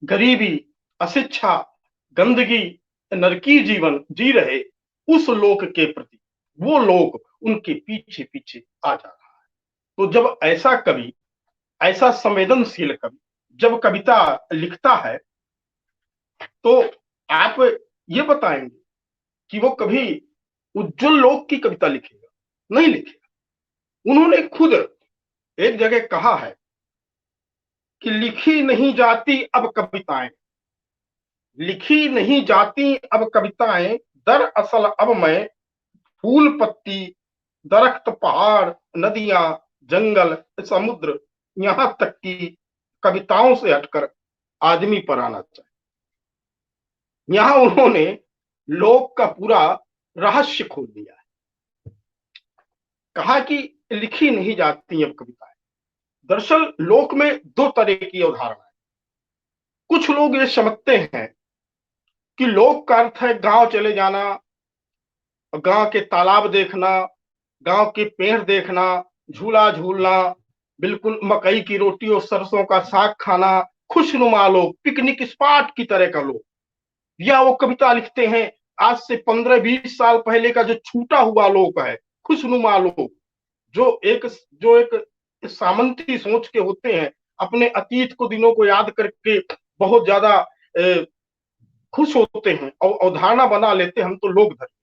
गरीबी, अशिक्षा, गंदगी, नरकी जीवन जी रहे उस लोक के प्रति वो लोग उनके पीछे पीछे आ जा रहा है। तो जब ऐसा कवि, ऐसा संवेदनशील कवि जब कविता लिखता है तो आप ये बताएंगे कि वो कभी उज्जवल लोक की कविता लिखेगा? नहीं लिखेगा। उन्होंने खुद एक जगह कहा है कि लिखी नहीं जाती अब कविताएं, लिखी नहीं जाती अब कविताएं, दरअसल अब मैं फूल पत्ती, दरख्त, पहाड़, नदियां, जंगल, समुद्र, यहां तक कि कविताओं से हटकर आदमी पर आना चाहिए। यहां उन्होंने लोक का पूरा रहस्य खोल दिया है। कहा कि लिखी नहीं जाती अब कविताएं। दरअसल लोक में दो तरह की अवधारणा है। कुछ लोग ये समझते हैं कि लोक का अर्थ है गांव चले जाना, गांव के तालाब देखना, गांव के पेड़ देखना, झूला झूलना, बिल्कुल मकई की रोटी और सरसों का साग खाना, खुशनुमा लोग, पिकनिक स्पॉट की तरह का लोग। या वो कविता लिखते हैं आज से 15-20 साल पहले का जो छूटा हुआ लोक है, खुशनुमा लोग, जो एक सामंती सोच के होते हैं, अपने अतीत को, दिनों को याद करके बहुत ज्यादा खुश होते हैं और अवधारणा बना लेते हैं हम तो लोग धर्म।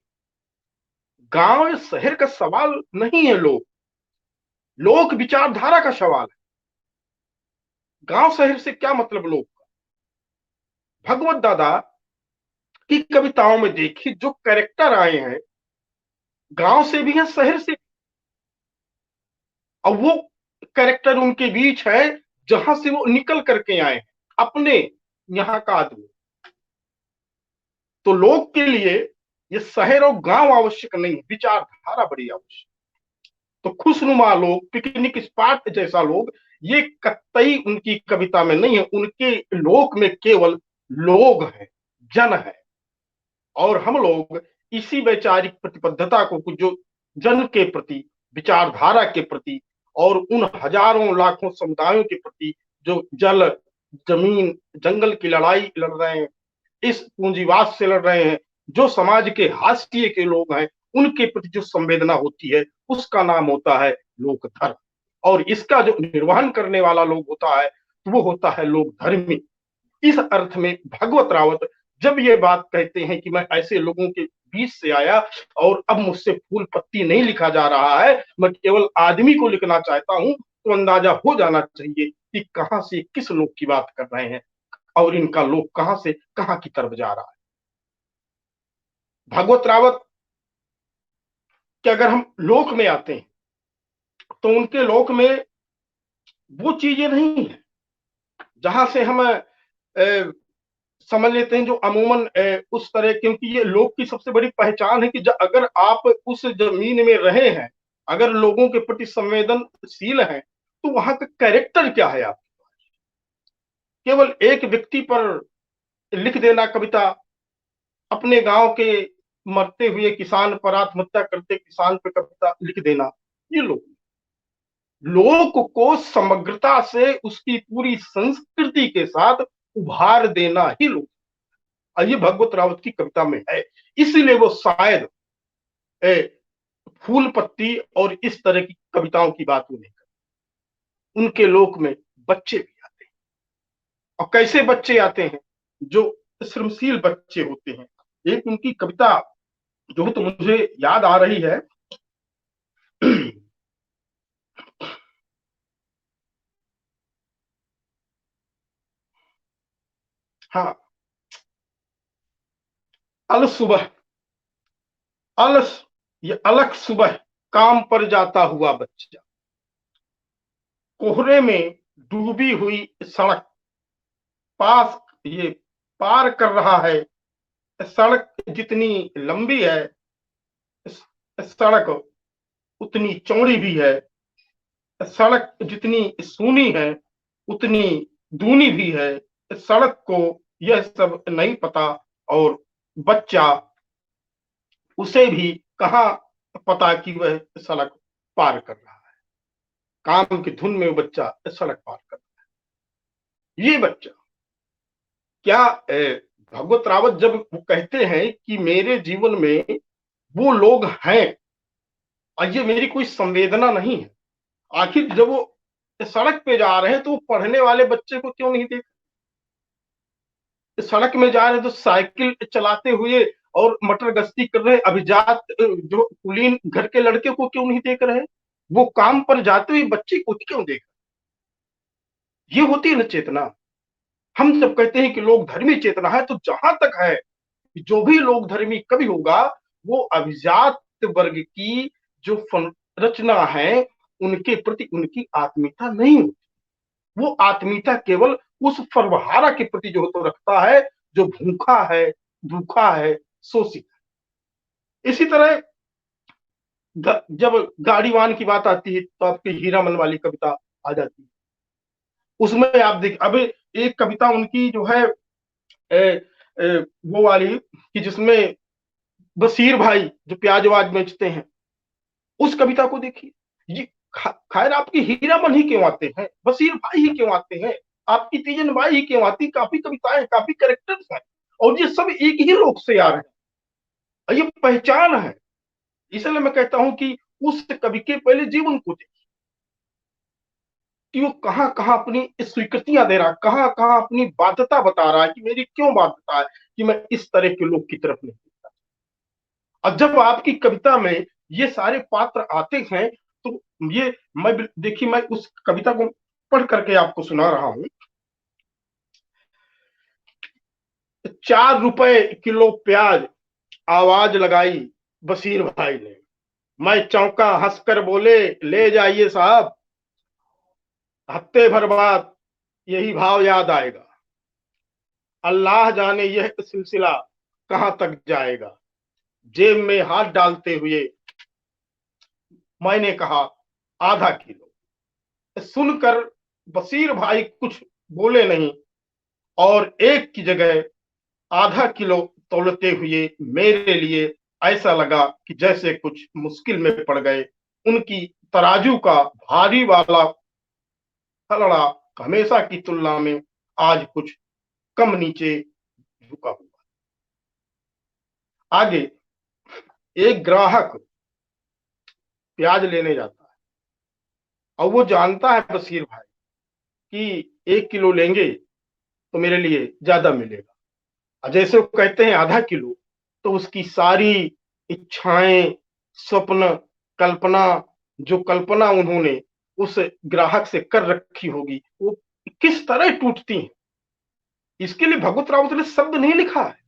गांव या शहर का सवाल नहीं है, लोक विचारधारा का सवाल है। गांव शहर से क्या मतलब लोग का? भगवत दादा की कविताओं में देखिए जो कैरेक्टर आए हैं, गांव से भी हैं, शहर से, और वो कैरेक्टर उनके बीच है जहां से वो निकल करके आए हैं, अपने यहाँ का आदमी। तो लोग के लिए ये शहर और गांव आवश्यक नहीं है, विचारधारा बड़ी आवश्यक। तो खुशनुमा लोग, पिकनिक स्पॉट जैसा लोग, ये कतई उनकी कविता में नहीं है। उनके लोक में केवल लोग हैं, जन है। और हम लोग इसी वैचारिक प्रतिबद्धता को, जो जन के प्रति, विचारधारा के प्रति, और उन हजारों लाखों समुदायों के प्रति जो जल जमीन जंगल की लड़ाई लड़ रहे हैं, इस पूंजीवाद से लड़ रहे हैं, जो समाज के हाशिए के लोग हैं, उनके प्रति जो संवेदना होती है, उसका नाम होता है लोक धर्म। और इसका जो निर्वहन करने वाला लोग होता है, तो वो होता है लोक धर्मी। इस अर्थ में भगवत रावत जब ये बात कहते हैं कि मैं ऐसे लोगों के बीच से आया और अब मुझसे फूल पत्ती नहीं लिखा जा रहा है, मैं केवल आदमी को लिखना चाहता हूं, तो अंदाजा हो जाना चाहिए कि कहां से किस लोग की बात कर रहे हैं और इनका लोग कहां से कहां की तरफ जा रहा है। भगवत रावत कि अगर हम लोक में आते हैं तो उनके लोक में वो चीजें नहीं है जहां से हम समझ लेते हैं जो अमूमन उस तरह, क्योंकि ये लोक की सबसे बड़ी पहचान है कि अगर आप उस जमीन में रहे हैं, अगर लोगों के प्रति संवेदनशील हैं, तो वहां का कैरेक्टर क्या है। आप केवल एक व्यक्ति पर लिख देना कविता, अपने गांव के मरते हुए किसान पर, आत्महत्या करते किसान पर कविता लिख देना, ये लोक को समग्रता से उसकी पूरी संस्कृति के साथ उभार देना ही लोक, ये भगवत रावत की कविता में है। इसलिए वो शायद फूल पत्ती और इस तरह की कविताओं की बात नहीं करते। उनके लोक में बच्चे भी आते हैं, और कैसे बच्चे आते हैं, जो श्रमशील बच्चे होते हैं। एक उनकी कविता जो तो मुझे याद आ रही है, हाँ, सुबह ये अलग सुबह काम पर जाता हुआ बच्चा, कोहरे में डूबी हुई सड़क पास ये पार कर रहा है। सड़क जितनी लंबी है, सड़क उतनी चौड़ी भी है। सड़क जितनी सूनी है, उतनी दूनी भी है। सड़क को यह सब नहीं पता, और बच्चा, उसे भी कहाँ पता कि वह सड़क पार कर रहा है। काम की धुन में वो बच्चा सड़क पार कर रहा है। ये बच्चा क्या, भगवत रावत जब वो कहते हैं कि मेरे जीवन में वो लोग हैं, और ये मेरी कोई संवेदना नहीं है। आखिर जब वो सड़क पे जा रहे हैं तो वो पढ़ने वाले बच्चे को क्यों नहीं देख, सड़क में जा रहे हैं तो साइकिल चलाते हुए और मटर गश्ती कर रहे अभिजात जो कुलीन घर के लड़के को क्यों नहीं देख रहे, वो काम पर जाते हुए बच्चे को क्यों देख रहे। ये होती है ना चेतना। हम जब कहते हैं कि लोग धर्मी चेतना है, तो जहां तक है जो भी लोग धर्मी कवि होगा, वो अभिजात वर्ग की जो रचना है, उनके प्रति उनकी आत्मीयता नहीं होती। वो आत्मीयता केवल उस सर्वहारा के प्रति जो तो रखता है, जो भूखा है, भूखा है, शोषित है। इसी तरह जब गाड़ीवान की बात आती है, तो आपकी हीरामन वाली कविता आ जाती है। उसमें आप देख, अब एक कविता उनकी जो है वो वाली कि जिसमें बशीर भाई जो प्याज वाज बेचते हैं, उस कविता को देखिए। ये खैर आपकी हीरामन ही क्यों आते हैं, बशीर भाई ही क्यों आते हैं, आपकी तीजन बाई ही क्यों आती, काफी कविताएं, काफी कैरेक्टर्स हैं, और ये सब एक ही लोग से आ रहे हैं। ये पहचान है। इसलिए मैं कहता हूं कि उस कवि के पहले जीवन को देखिए कि वो कहां कहां अपनी स्वीकृतियां दे रहा, कहां कहां अपनी बाध्यता बता रहा है कि मेरी क्यों बाध्यता है कि मैं इस तरह के लोग की तरफ नहीं देखता। और जब आपकी कविता में ये सारे पात्र आते हैं, तो ये मैं देखिए, मैं उस कविता को पढ़ करके आपको सुना रहा हूं। ₹4 किलो प्याज, आवाज लगाई बशीर भाई ने। मैं चौंका, हंसकर बोले, ले जाइए साहब, हफ्ते भर बाद यही भाव याद आएगा। अल्लाह जाने यह सिलसिला कहां तक जाएगा। जेब में हाथ डालते हुए मैंने कहा, आधा किलो। सुनकर बशीर भाई कुछ बोले नहीं और एक की जगह आधा किलो तौलते हुए मेरे लिए ऐसा लगा कि जैसे कुछ मुश्किल में पड़ गए। उनकी तराजू का भारी वाला थलड़ा हमेशा की तुलना में आज कुछ कम नीचे झुका हुआ। आगे एक ग्राहक प्याज लेने जाता है और वो जानता है बशीर भाई कि 1 किलो लेंगे तो मेरे लिए ज्यादा मिलेगा, और जैसे वो कहते हैं आधा किलो, तो उसकी सारी इच्छाएं, स्वप्न, कल्पना, जो कल्पना उन्होंने उस ग्राहक से कर रखी होगी, वो किस तरह टूटती हैं। इसके लिए भगवत राउत ने शब्द नहीं लिखा है,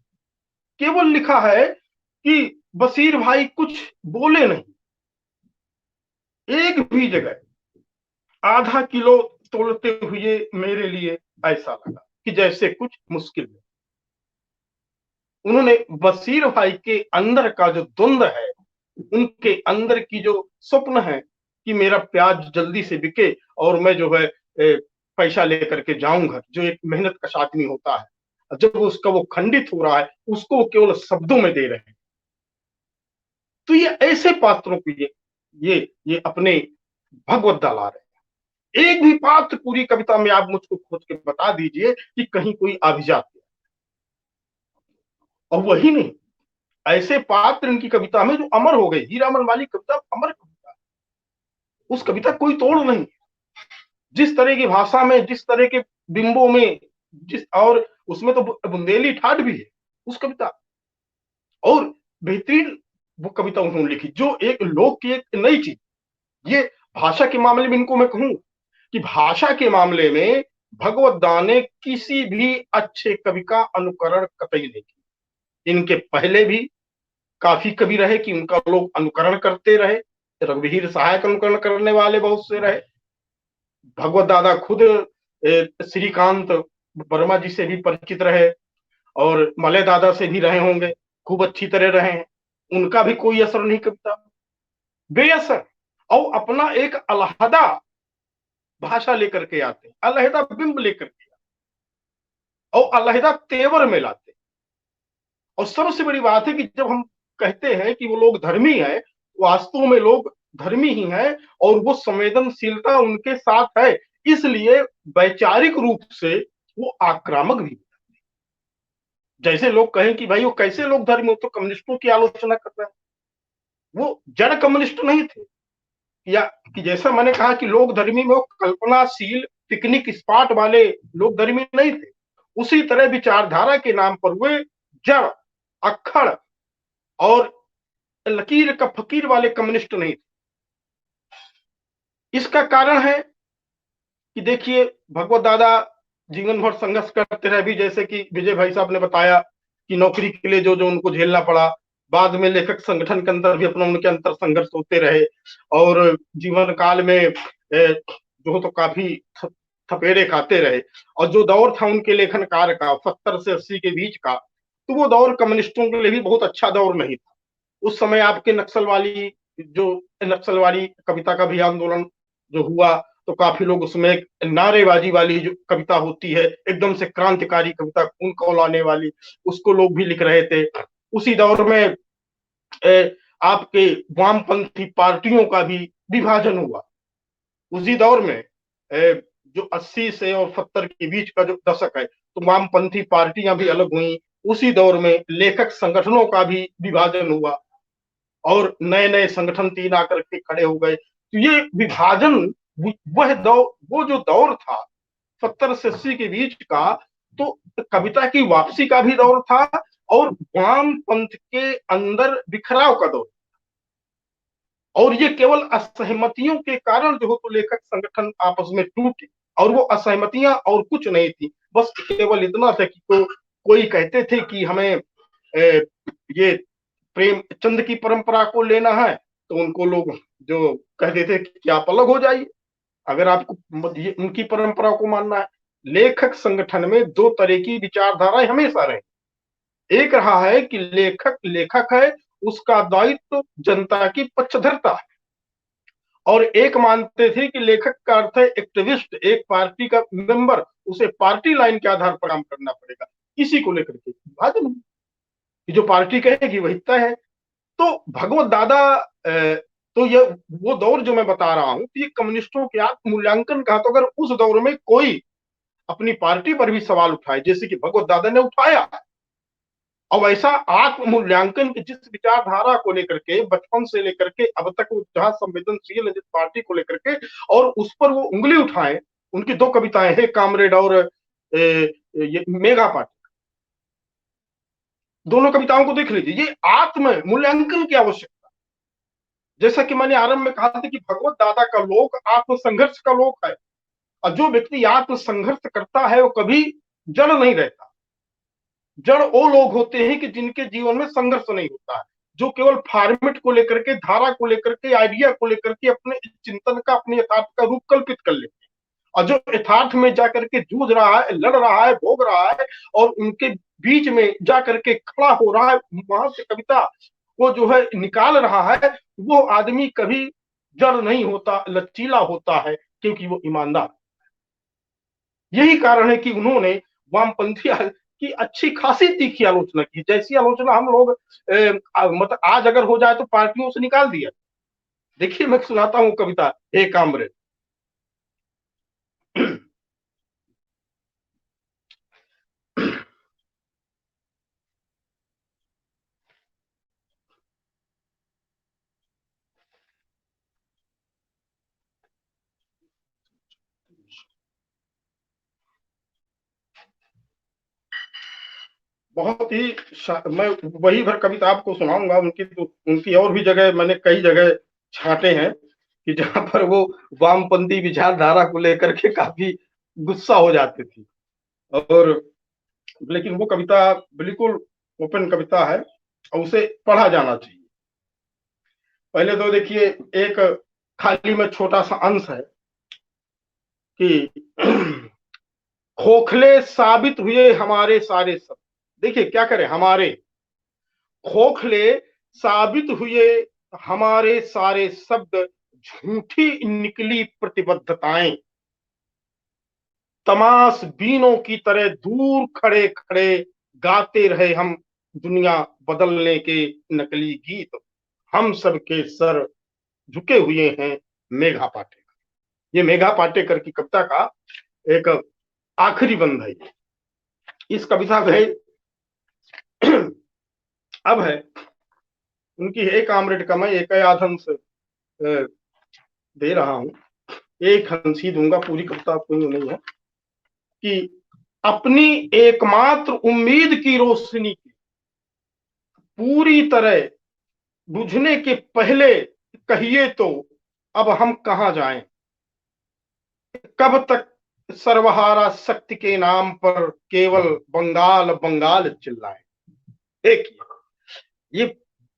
केवल लिखा है कि बशीर भाई कुछ बोले नहीं। एक भी जगह आधा किलो तोलते हुए मेरे लिए ऐसा लगा कि जैसे कुछ मुश्किल में। उन्होंने बशीर भाई के अंदर का जो द्वंद्व है, उनके अंदर की जो स्वप्न है कि मेरा प्याज जल्दी से बिके और मैं जो है पैसा लेकर के जाऊं घर, जो एक मेहनत कश आदमी होता है, जब उसका वो खंडित हो रहा है, उसको वो केवल शब्दों में दे रहे हैं। तो ये ऐसे पात्रों को ये अपने भगवत डाला रहे हैं। एक भी पात्र पूरी कविता में आप मुझको खोज के बता दीजिए कि कहीं कोई अभिजात है। और वही नहीं, ऐसे पात्र इनकी कविता में जो अमर हो गए। हीरामन वाली कविता अमर कविता, उस कविता कोई तोड़ नहीं। जिस तरह की भाषा में, जिस तरह के बिंबों में, जिस और उसमें तो बुंदेली ठाठ भी है उस कविता। और बेहतरीन वो कविता उन्होंने लिखी जो एक लोक की एक नई चीज। ये भाषा के मामले में इनको मैं कहूं कि भाषा के मामले में भगवत दास ने किसी भी अच्छे कवि का अनुकरण कतई नहीं किया। इनके पहले भी काफी कवि रहे कि उनका लोग अनुकरण करते रहे। रघुवीर सहायक अनुकरण करने वाले बहुत से रहे। भगवत दादा खुद श्रीकांत वर्मा जी से भी परिचित रहे और मलय दादा से भी रहे होंगे, खूब अच्छी तरह रहे हैं। उनका भी कोई असर नहीं कविता, बेअसर। और अपना एक अलहदा भाषा लेकर के आते, अलहदा बिंब लेकर के आते और अलहदा तेवर में लाते। और सबसे बड़ी बात है कि जब हम कहते हैं कि वो लोग धर्मी है, वास्तव में लोग धर्मी ही हैं और वो संवेदनशीलता उनके साथ है, इसलिए वैचारिक रूप से वो आक्रामक भी। जैसे लोग कहें कि भाई वो कैसे लोग धर्मी हो, तो कम्युनिस्टों की आलोचना कर रहे हैं। वो जड़ कम्युनिस्ट नहीं थे, या कि जैसा मैंने कहा कि लोग धर्मी में वो कल्पनाशील पिकनिक स्पॉट वाले लोग धर्मी नहीं थे, उसी तरह विचारधारा के नाम पर वे जड़, अक्खड़ और लकीर का फकीर वाले कम्युनिस्ट नहीं थे। इसका कारण है कि देखिए भगवत दादा जीवन भर संघर्ष करते रहे भी, जैसे कि विजय भाई साहब ने बताया कि नौकरी के लिए जो जो उनको झेलना पड़ा। बाद में लेखक संगठन के अंदर भी अपना उनके अंतर संघर्ष होते रहे और जीवन काल में जो तो काफी थपेड़े खाते रहे। और जो दौर था उनके लेखन कार्य का 70 से 80 के बीच का, तो वो दौर कम्युनिस्टों के लिए भी बहुत अच्छा दौर नहीं था। उस समय आपके नक्सलवादी कविता का भी आंदोलन जो हुआ, तो काफी लोग उसमें एक नारेबाजी वाली जो कविता होती है, एकदम से क्रांतिकारी कविता, खून खौलाने वाली, उसको लोग भी लिख रहे थे। उसी दौर में आपके वामपंथी पार्टियों का भी विभाजन हुआ। उसी दौर में जो 80 से और 70 के बीच का जो दशक है, तो वामपंथी पार्टियां भी अलग हुई। उसी दौर में लेखक संगठनों का भी विभाजन हुआ और नए नए संगठन 3 आकर के खड़े हो गए। तो ये विभाजन, वो जो दौर था 70 से 80 के बीच का, तो कविता की वापसी का भी दौर था और वाम पंथ के अंदर बिखराव का दौर। और ये केवल असहमतियों के कारण जो हो तो लेखक संगठन आपस में टूटे, और वो असहमतियां और कुछ नहीं थी, बस केवल इतना था कि कोई कहते थे कि हमें ये प्रेमचंद की परंपरा को लेना है, तो उनको लोग जो कहते थे कि आप अलग हो जाइए अगर आपको उनकी परंपरा को मानना है। लेखक संगठन में दो तरह की विचारधाराएं हमेशा रही। एक रहा है कि लेखक लेखक है, उसका दायित्व जनता की पक्षधरता है, और एक मानते थे कि लेखक का अर्थ है एक्टिविस्ट, एक पार्टी का मेंबर, उसे पार्टी लाइन के आधार पर काम करना पड़ेगा। इसी को लेकर के विभाजन, जो पार्टी कहेगी वही तय है। तो भगवत दादा तो ये वो दौर जो मैं बता रहा हूं, ये कम्युनिस्टों के आत्ममूल्यांकन का। तो अगर उस दौर में कोई अपनी पार्टी पर भी सवाल उठाए, जैसे कि भगवत दादा ने उठाया, और ऐसा आत्ममूल्यांकन की जिस विचारधारा को लेकर के बचपन से लेकर के अब तक वो जहां संवेदनशील है जिस पार्टी को लेकर के, और उस पर वो उंगली उठाए। उनकी दो कविताएं हैं, कामरेड और ये मेघा पाटिक, दोनों कविताओं को देख लीजिए। ये आत्म मूल्यांकन की आवश्यकता, जैसा कि मैंने आरंभ में कहा था कि भगवत दादा का लोक आत्मसंघर्ष का लोक है, और जो व्यक्ति आत्मसंघर्ष करता है वो कभी जड़ नहीं रहता। जड़ वो लोग होते हैं कि जिनके जीवन में संघर्ष नहीं होता है, जो केवल फॉर्मेट को लेकर के, धारा को लेकर के, आइडिया को लेकर के अपने चिंतन का, अपने यथार्थ का रूप कल्पित कर लेते हैं, और जो यथार्थ में जाकर के जूझ रहा है, लड़ रहा है, भोग रहा है, और उनके बीच में जाकर के खड़ा हो रहा है, वहां से कविता को जो है निकाल रहा है, वो आदमी कभी जड़ नहीं होता, लचीला होता है, क्योंकि वो ईमानदार। यही कारण है कि उन्होंने वामपंथी की अच्छी खासी तीखी आलोचना की, जैसी आलोचना हम लोग मतलब आज अगर हो जाए तो पार्टियों से निकाल दिया। देखिए मैं सुनाता हूँ कविता, हे कामरेड। बहुत ही मैं वही भर कविता आपको सुनाऊंगा। उनकी और भी जगह मैंने कई जगह छांटे हैं कि जहां पर वो वामपंथी विचारधारा को लेकर के काफी गुस्सा हो जाती थी, और लेकिन वो कविता बिल्कुल ओपन कविता है और उसे पढ़ा जाना चाहिए। पहले तो देखिए, एक खाली में छोटा सा अंश है कि खोखले साबित हुए हमारे सारे शब्द। देखिए क्या करें, हमारे खोखले साबित हुए हमारे सारे शब्द, झूठी निकली प्रतिबद्धताएं, तमाश बीनों की तरह दूर खड़े खड़े गाते रहे हम दुनिया बदलने के नकली गीत। हम सबके सर झुके हुए हैं मेघा पाटेकर। ये मेघा पाटेकर की कविता का एक आखिरी बंद है। इस कविता में अब है उनकी एक कामरेड का मैं एक आधंस दे रहा हूं, एक हंस ही दूंगा, पूरी कविता कोई नहीं है। कि अपनी एकमात्र उम्मीद की रोशनी की पूरी तरह बुझने के पहले कहिए तो अब हम कहां जाएं, कब तक सर्वहारा शक्ति के नाम पर केवल बंगाल बंगाल चिल्लाएं। देखिए, ये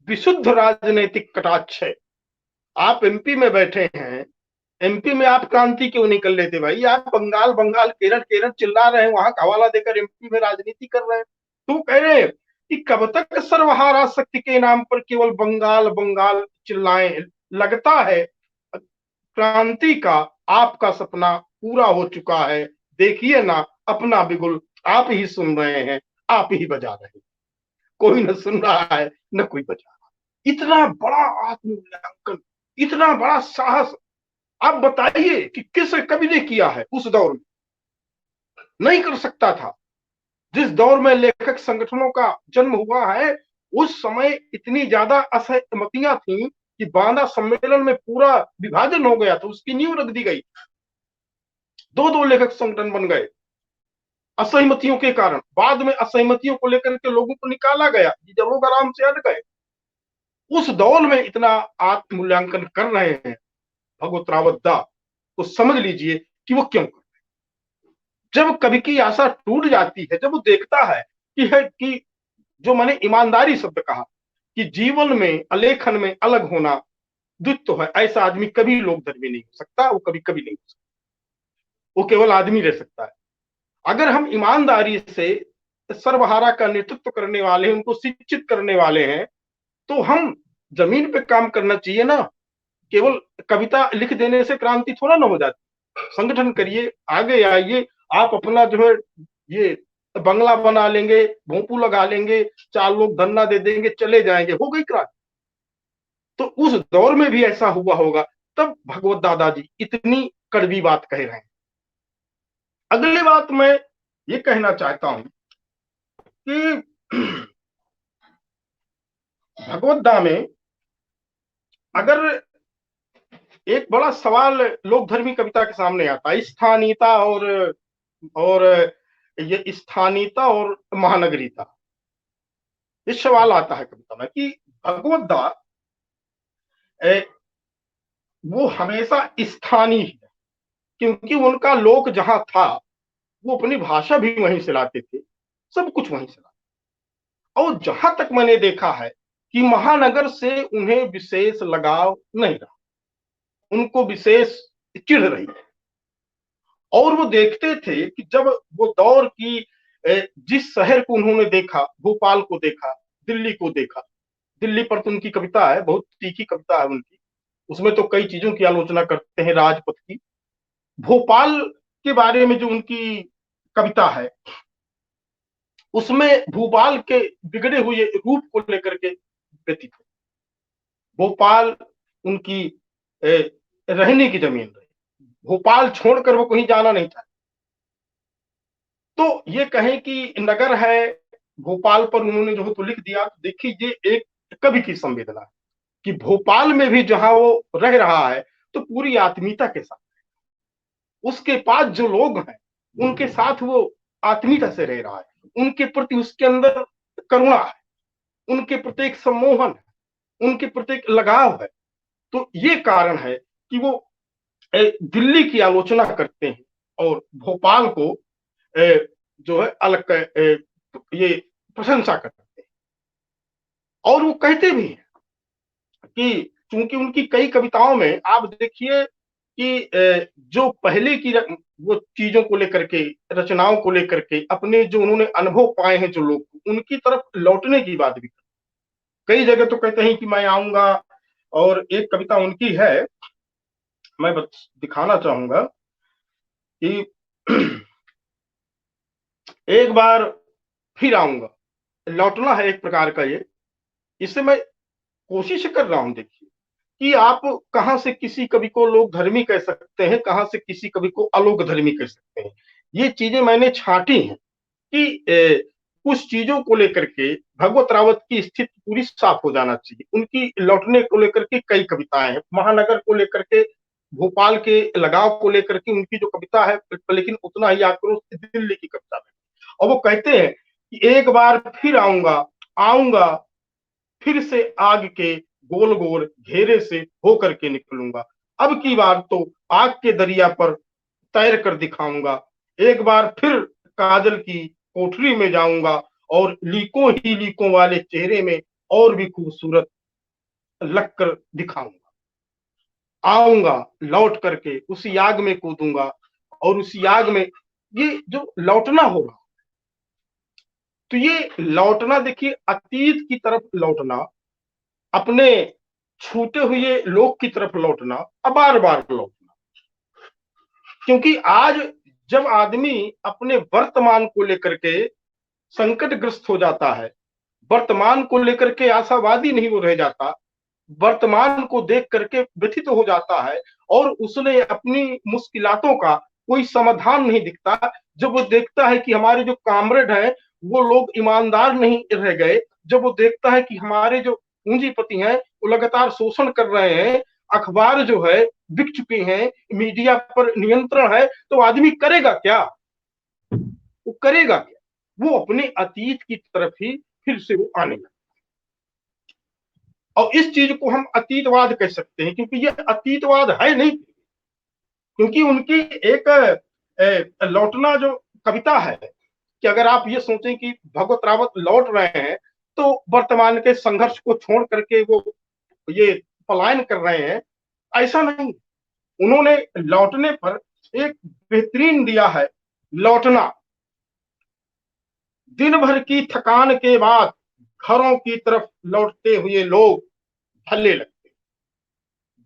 विशुद्ध राजनीतिक कटाक्ष है। आप एमपी में बैठे हैं, एमपी में आप क्रांति क्यों नहीं कर लेते भाई? आप बंगाल बंगाल केरल केरल चिल्ला रहे हैं, वहां का हवाला देकर एमपी में राजनीति कर रहे हैं। तो कह रहे हैं कि कब तक सर्वहारा शक्ति के नाम पर केवल बंगाल बंगाल चिल्लाएं। लगता है क्रांति का आपका सपना पूरा हो चुका है। देखिए ना, अपना बिगुल आप ही सुन रहे हैं, आप ही बजा रहे हैं। कोई न सुन रहा है न कोई बजा रहा। इतना बड़ा आत्ममूल्यांकन, इतना बड़ा साहस आप बताइए कि किस कवि ने किया है उस दौर में? नहीं कर सकता था। जिस दौर में लेखक संगठनों का जन्म हुआ है, उस समय इतनी ज्यादा असहमतियां थी कि बांदा सम्मेलन में पूरा विभाजन हो गया था, उसकी नींव रख दी गई। दो लेखक संगठन बन गए असहमतियों के कारण। बाद में असहमतियों को लेकर के लोगों को निकाला गया, जब लोग आराम से हट गए। उस दौर में इतना आत्ममूल्यांकन कर रहे हैं भगवत रावत दा, तो समझ लीजिए कि वो क्यों कर रहे हैं। जब कवि की आशा टूट जाती है, जब वो देखता है की है कि जो मैंने ईमानदारी शब्द कहा कि जीवन में अलेखन में अलग होना द्वित्व है, ऐसा आदमी कभी लोक धर्मी नहीं हो सकता, वो कभी कभी नहीं हो सकता, वो केवल आदमी रह सकता है। अगर हम ईमानदारी से सर्वहारा का नेतृत्व करने वाले हैं, उनको शिक्षित करने वाले हैं, तो हम जमीन पे काम करना चाहिए ना। केवल कविता लिख देने से क्रांति थोड़ा ना हो जाती। संगठन करिए, आगे आइए, आप अपना जो है ये बंगला बना लेंगे, भोंपू लगा लेंगे, 4 लोग धरना दे देंगे, चले जाएंगे, हो गई क्रांति। तो उस दौर में भी ऐसा हुआ होगा, तब भगवत दादाजी इतनी कड़वी बात कह रहे हैं। अगली बात मैं ये कहना चाहता हूं कि भगवद्दा में अगर एक बड़ा सवाल लोक धर्मी कविता के सामने आता है, स्थानीयता और ये स्थानीयता और महानगरीयता, ये सवाल आता है कविता में कि भगवद्दा वो हमेशा स्थानीय है, क्योंकि उनका लोक जहां था वो अपनी भाषा भी वहीं से लाते थे, सब कुछ वहीं से लाते। और जहां तक मैंने देखा है कि महानगर से उन्हें विशेष लगाव नहीं रहा, उनको विशेष चिढ़ रही है। और वो देखते थे कि जब वो दौर की जिस शहर को उन्होंने देखा, भोपाल को देखा, दिल्ली को देखा, दिल्ली पर तो उनकी कविता है, बहुत तीखी कविता है उनकी, उसमें तो कई चीजों की आलोचना करते हैं, राजपथ की। भोपाल के बारे में जो उनकी कविता है, उसमें भोपाल के बिगड़े हुए रूप को लेकर के व्यतीत है। भोपाल उनकी रहने की जमीन रही, भोपाल छोड़कर वो कहीं जाना नहीं चाहते। तो ये कहें कि नगर है, भोपाल पर उन्होंने जो तो लिख दिया, तो देखिए ये एक कवि की संवेदना है कि भोपाल में भी जहां वो रह रहा है तो पूरी आत्मीयता के साथ, उसके पास जो लोग हैं उनके साथ वो आत्मीयता से रह रहा है, उनके प्रति उसके अंदर करुणा है, उनके प्रति एक सम्मोहन है, उनके प्रति एक लगाव है। तो ये कारण है कि वो दिल्ली की आलोचना करते हैं और भोपाल को जो है अलग ये प्रशंसा करते हैं। और वो कहते भी हैं कि चूंकि उनकी कई कविताओं में आप देखिए कि जो पहले की वो चीजों को लेकर के, रचनाओं को लेकर के, अपने जो उन्होंने अनुभव पाए हैं जो लोग, उनकी तरफ लौटने की बात भी करते। कई जगह तो कहते हैं कि मैं आऊंगा, और एक कविता उनकी है, मैं बस दिखाना चाहूंगा कि एक बार फिर आऊंगा, लौटना है एक प्रकार का ये। इससे मैं कोशिश कर रहा हूं, देखिए कि आप कहां से किसी कवि को लोक धर्मी कह सकते हैं, कहां से किसी कवि को अलोक धर्मी कह सकते हैं। ये चीजें मैंने छांटी हैं कि कुछ चीजों को लेकर के भगवत रावत की स्थिति पूरी साफ हो जाना चाहिए। उनकी लौटने को लेकर के कई कविताएं हैं, महानगर को लेकर के, भोपाल के लगाव को लेकर के उनकी जो कविता है, लेकिन उतना ही आक्रोश दिल्ली की कविता में। और वो कहते हैं कि एक बार फिर आऊंगा, आऊंगा फिर से आग के गोल गोल घेरे से होकर के निकलूंगा, अब की बार तो आग के दरिया पर तैर कर दिखाऊंगा, एक बार फिर काजल की कोठरी में जाऊंगा और लीकों ही लीकों वाले चेहरे में और भी खूबसूरत लग कर दिखाऊंगा। आऊंगा लौट करके उसी आग में कूदूंगा, और उसी आग में ये जो लौटना होगा, तो ये लौटना देखिए अतीत की तरफ लौटना, अपने छूटे हुए लोक की तरफ लौटना, बार बार लौटना। क्योंकि आज जब आदमी अपने वर्तमान को लेकर के संकटग्रस्त हो जाता है, वर्तमान को लेकर के आशावादी नहीं वो रह जाता, वर्तमान को देख करके व्यथित हो जाता है और उसने अपनी मुश्किलातों का कोई समाधान नहीं दिखता, जब वो देखता है कि हमारे जो कामरेड हैं वो लोग ईमानदार नहीं रह गए, जब वो देखता है कि हमारे जो पूंजीपति हैं वो लगातार शोषण कर रहे हैं, अखबार जो है बिक चुके हैं, मीडिया पर नियंत्रण है, तो आदमी करेगा क्या? वो करेगा क्या? वो अपने अतीत की तरफ ही फिर से वो आने लगा। और इस चीज को हम अतीतवाद कह सकते हैं, क्योंकि ये अतीतवाद है नहीं, क्योंकि उनकी एक लौटना जो कविता है कि अगर आप ये सोचें कि भगवत रावत लौट रहे हैं तो वर्तमान के संघर्ष को छोड़ करके वो ये पलायन कर रहे हैं, ऐसा नहीं। उन्होंने लौटने पर एक बेहतरीन दिया है, लौटना। दिन भर की थकान के बाद घरों की तरफ लौटते हुए लोग भले लगते।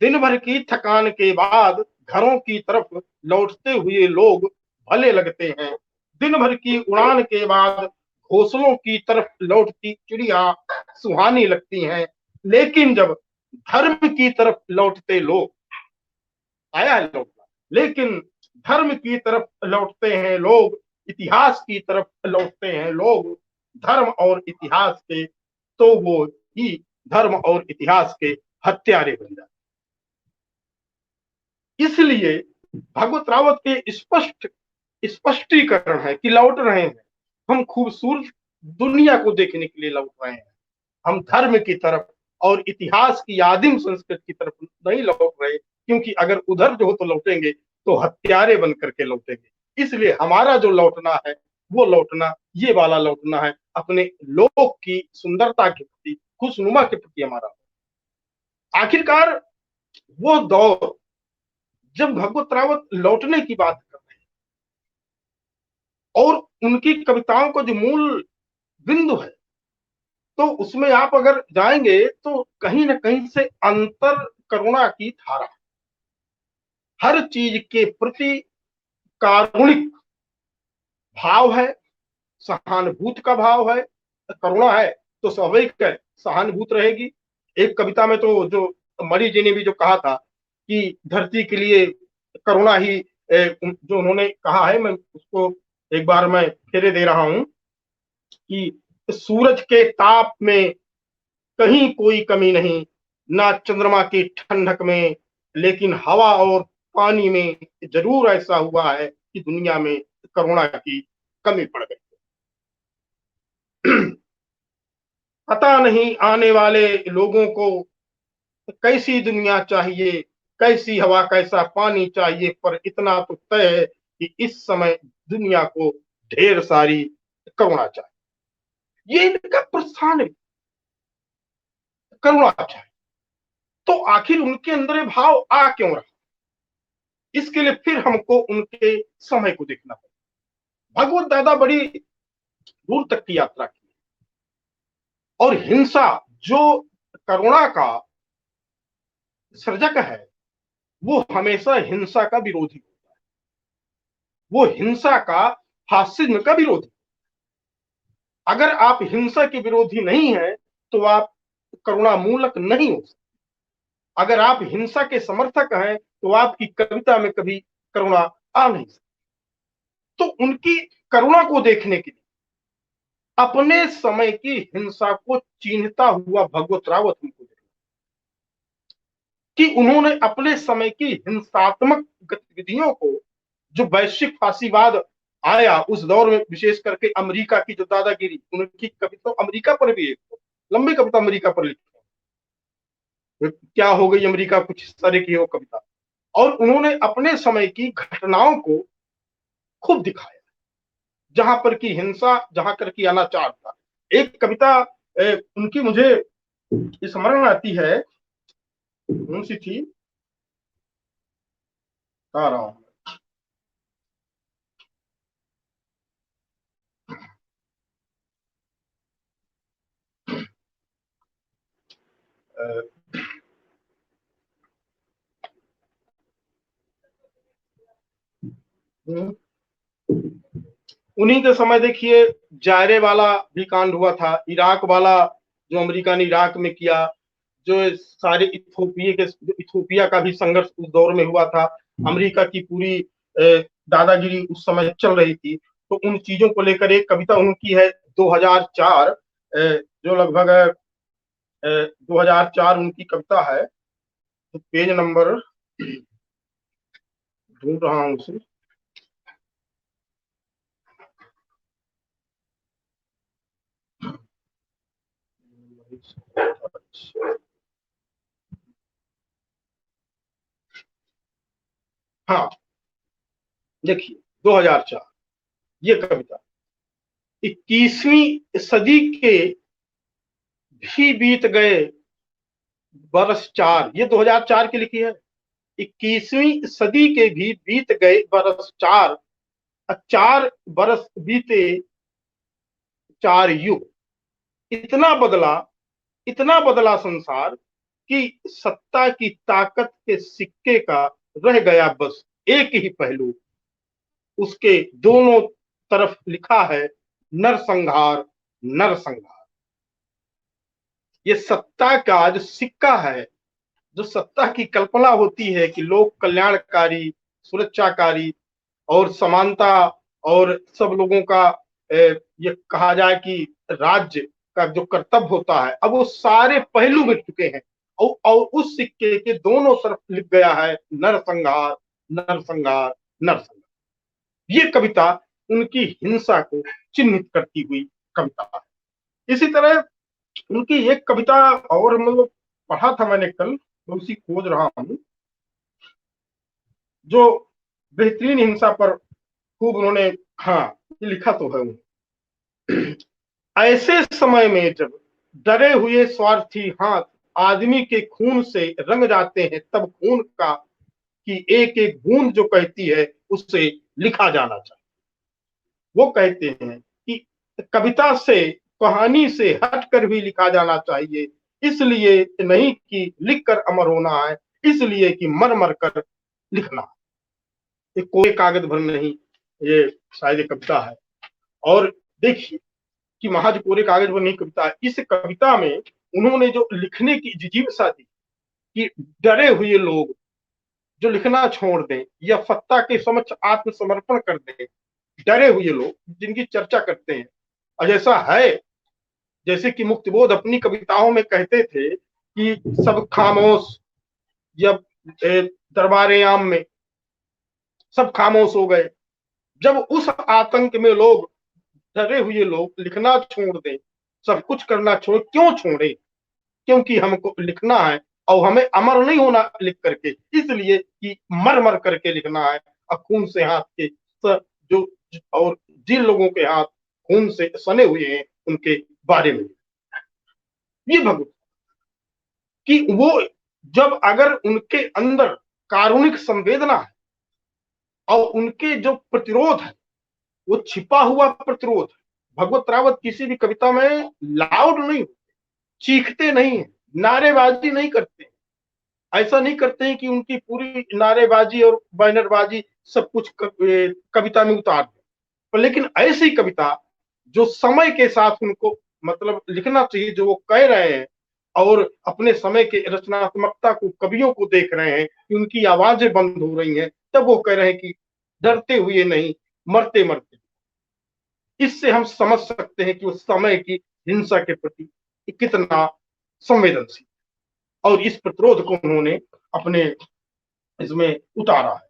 दिन भर की थकान के बाद घरों की तरफ लौटते हुए लोग भले लगते हैं। दिन भर की उड़ान के बाद घोंसलों की तरफ लौटती चिड़िया सुहानी लगती हैं। लेकिन जब धर्म की तरफ लौटते लोग, आया है लौटना, लेकिन धर्म की तरफ लौटते हैं लोग, इतिहास की तरफ लौटते हैं लोग, धर्म और इतिहास के, तो वो ही धर्म और इतिहास के हत्यारे बन जाते। इसलिए भगवत रावत के स्पष्टीकरण है कि लौट रहे हैं, हम खूबसूरत दुनिया को देखने के लिए लौट रहे हैं, हम धर्म की तरफ और इतिहास की आदिम संस्कृति की तरफ नहीं लौट रहे, क्योंकि अगर उधर जो हो तो लौटेंगे तो हत्यारे बन करके लौटेंगे। इसलिए हमारा जो लौटना है वो लौटना, ये वाला लौटना है, अपने लोक की सुंदरता के प्रति, खुशनुमा के प्रति हमारा। आखिरकार वो दौर जब भगवत रावत लौटने की बात कर रहे हैं और उनकी कविताओं का जो मूल बिंदु है, तो उसमें आप अगर जाएंगे तो कहीं ना कहीं से अंतर करुणा की धारा, हर चीज के प्रति कारुणिक भाव है, सहानुभूति का भाव है। करुणा है तो स्वाभाविक है सहानुभूति रहेगी। एक कविता में तो जो मणि जी ने भी जो कहा था कि धरती के लिए करुणा ही, जो उन्होंने कहा है, मैं उसको एक बार मैं फेरे दे रहा हूं कि सूरज के ताप में कहीं कोई कमी नहीं, ना चंद्रमा की ठंडक में, लेकिन हवा और पानी में जरूर ऐसा हुआ है कि दुनिया में करुणा की कमी पड़ गई। पता नहीं आने वाले लोगों को कैसी दुनिया चाहिए, कैसी हवा कैसा पानी चाहिए, पर इतना तो तय है कि इस समय दुनिया को ढेर सारी करुणा चाहिए। ये इनका प्रस्थान है, करुणा चाहिए। तो आखिर उनके अंदर ये भाव आ क्यों रहा, इसके लिए फिर हमको उनके समय को देखना पड़ेगा। भगवत दादा बड़ी दूर तक की यात्रा की और हिंसा, जो करुणा का सर्जक है, वो हमेशा हिंसा का विरोधी होता है, वो हिंसा का, फासिज्म का विरोधी। अगर आप हिंसा के विरोधी नहीं है तो आप करुणा मूलक नहीं हो सकते। अगर आप हिंसा के समर्थक हैं तो आपकी कविता में कभी करुणा आ नहीं सकती। तो उनकी करुणा को देखने के लिए अपने समय की हिंसा को चीन्हता हुआ भगवत रावत हमको देखा कि उन्होंने अपने समय की हिंसात्मक गतिविधियों को, जो वैश्विक फांसीवाद आया उस दौर में, विशेष करके अमेरिका की जो दादागिरी, उनकी कविता अमेरिका पर भी, एक लंबी कविता अमेरिका पर लिखी, क्या हो गई अमेरिका, कुछ इस तरह की हो कविता। और उन्होंने अपने समय की घटनाओं को खूब दिखाया, जहां पर की हिंसा, जहां पर की अनाचार था। एक कविता उनकी मुझे स्मरण आती है, कौन सी थी, बता रहा हूं। उन्हीं के समय देखिए जायरे वाला भी कांड हुआ था, इराक वाला जो अमेरिका ने इराक में किया, जो सारे इथोपिया का भी संघर्ष उस दौर में हुआ था। अमेरिका की पूरी दादागिरी उस समय चल रही थी। तो उन चीजों को लेकर एक कविता उनकी है 2004, जो लगभग 2004 उनकी कविता है। तो पेज नंबर ढूंढ रहा हूं उसे। हाँ देखिए 2004 ये कविता, 21वीं सदी के भी बीत गए बरस 4, ये 2004 की लिखी है। 21वीं सदी के भी बीत गए बरस 4, 4 बरस बीते 4 युग। इतना बदला संसार कि सत्ता की ताकत के सिक्के का रह गया बस एक ही पहलू, उसके दोनों तरफ लिखा है नरसंहार नरसंहार। ये सत्ता का जो सिक्का है, जो सत्ता की कल्पना होती है कि लोक कल्याणकारी, सुरक्षाकारी और समानता और सब लोगों का ये कहा जाए कि राज्य का जो कर्तव्य होता है, अब वो सारे पहलू मिट चुके हैं और उस सिक्के के दोनों तरफ लिख गया है नरसंहार नरसंहार नरसंहार। ये कविता उनकी हिंसा को चिन्हित करती हुई कविता है। इसी तरह उनकी एक कविता और मतलब पढ़ा था मैंने कल, तो उसी खोज रहा हूं, जो बेहतरीन हिंसा पर खूब उन्होंने, हाँ ये लिखा तो है उन्होंने। ऐसे समय में जब डरे हुए स्वार्थी हाथ आदमी के खून से रंग जाते हैं, तब खून का की एक एक बूंद जो कहती है उससे लिखा जाना चाहिए। वो कहते हैं कि कविता से, कहानी से हटकर भी लिखा जाना चाहिए, इसलिए नहीं कि लिखकर अमर होना है, इसलिए कि मर मर कर लिखना है। ये कोई कागज भर नहीं, ये शायद कविता है। और देखिए कि महाज कोरे कागज पर नहीं कविता है। इस कविता में उन्होंने जो लिखने की जिजीविसा दी कि डरे हुए लोग जो लिखना छोड़ दें या सत्ता के समक्ष आत्मसमर्पण कर दें, डरे हुए लोग जिनकी चर्चा करते हैं। और जैसा है, जैसे कि मुक्तिबोध अपनी कविताओं में कहते थे कि सब खामोश, या दरबारे आम में सब खामोश हो गए। जब उस आतंक में लोग, डरे हुए लोग लिखना छोड़ दें, सब कुछ करना छोड़, क्यों छोड़े? क्योंकि हमको लिखना है और हमें अमर नहीं होना लिख करके, इसलिए कि मर मर करके लिखना है। और खून से हाथ के जो और जिन लोगों के हाथ खून से सने हुए हैं उनके बारे में ये भगवत कि वो जब अगर उनके अंदर कारुणिक संवेदना है और उनके जो प्रतिरोध है वो छिपा हुआ प्रतिरोध है। भगवत रावत किसी भी कविता में लाउड नहीं होते, चीखते नहीं है, नारेबाजी नहीं करते, ऐसा नहीं करते हैं कि उनकी पूरी नारेबाजी और बैनरबाजी सब कुछ कविता में उतार दे। लेकिन ऐसी कविता जो समय के साथ उनको मतलब लिखना चाहिए, जो वो कह रहे हैं और अपने समय के रचनात्मकता को, कवियों को देख रहे हैं कि उनकी आवाजें बंद हो रही हैं, तब वो कह रहे हैं कि डरते हुए नहीं, मरते मरते। इससे हम समझ सकते हैं कि उस समय की हिंसा के प्रति कितना संवेदनशील और इस प्रतिरोध को उन्होंने अपने इसमें उतारा है।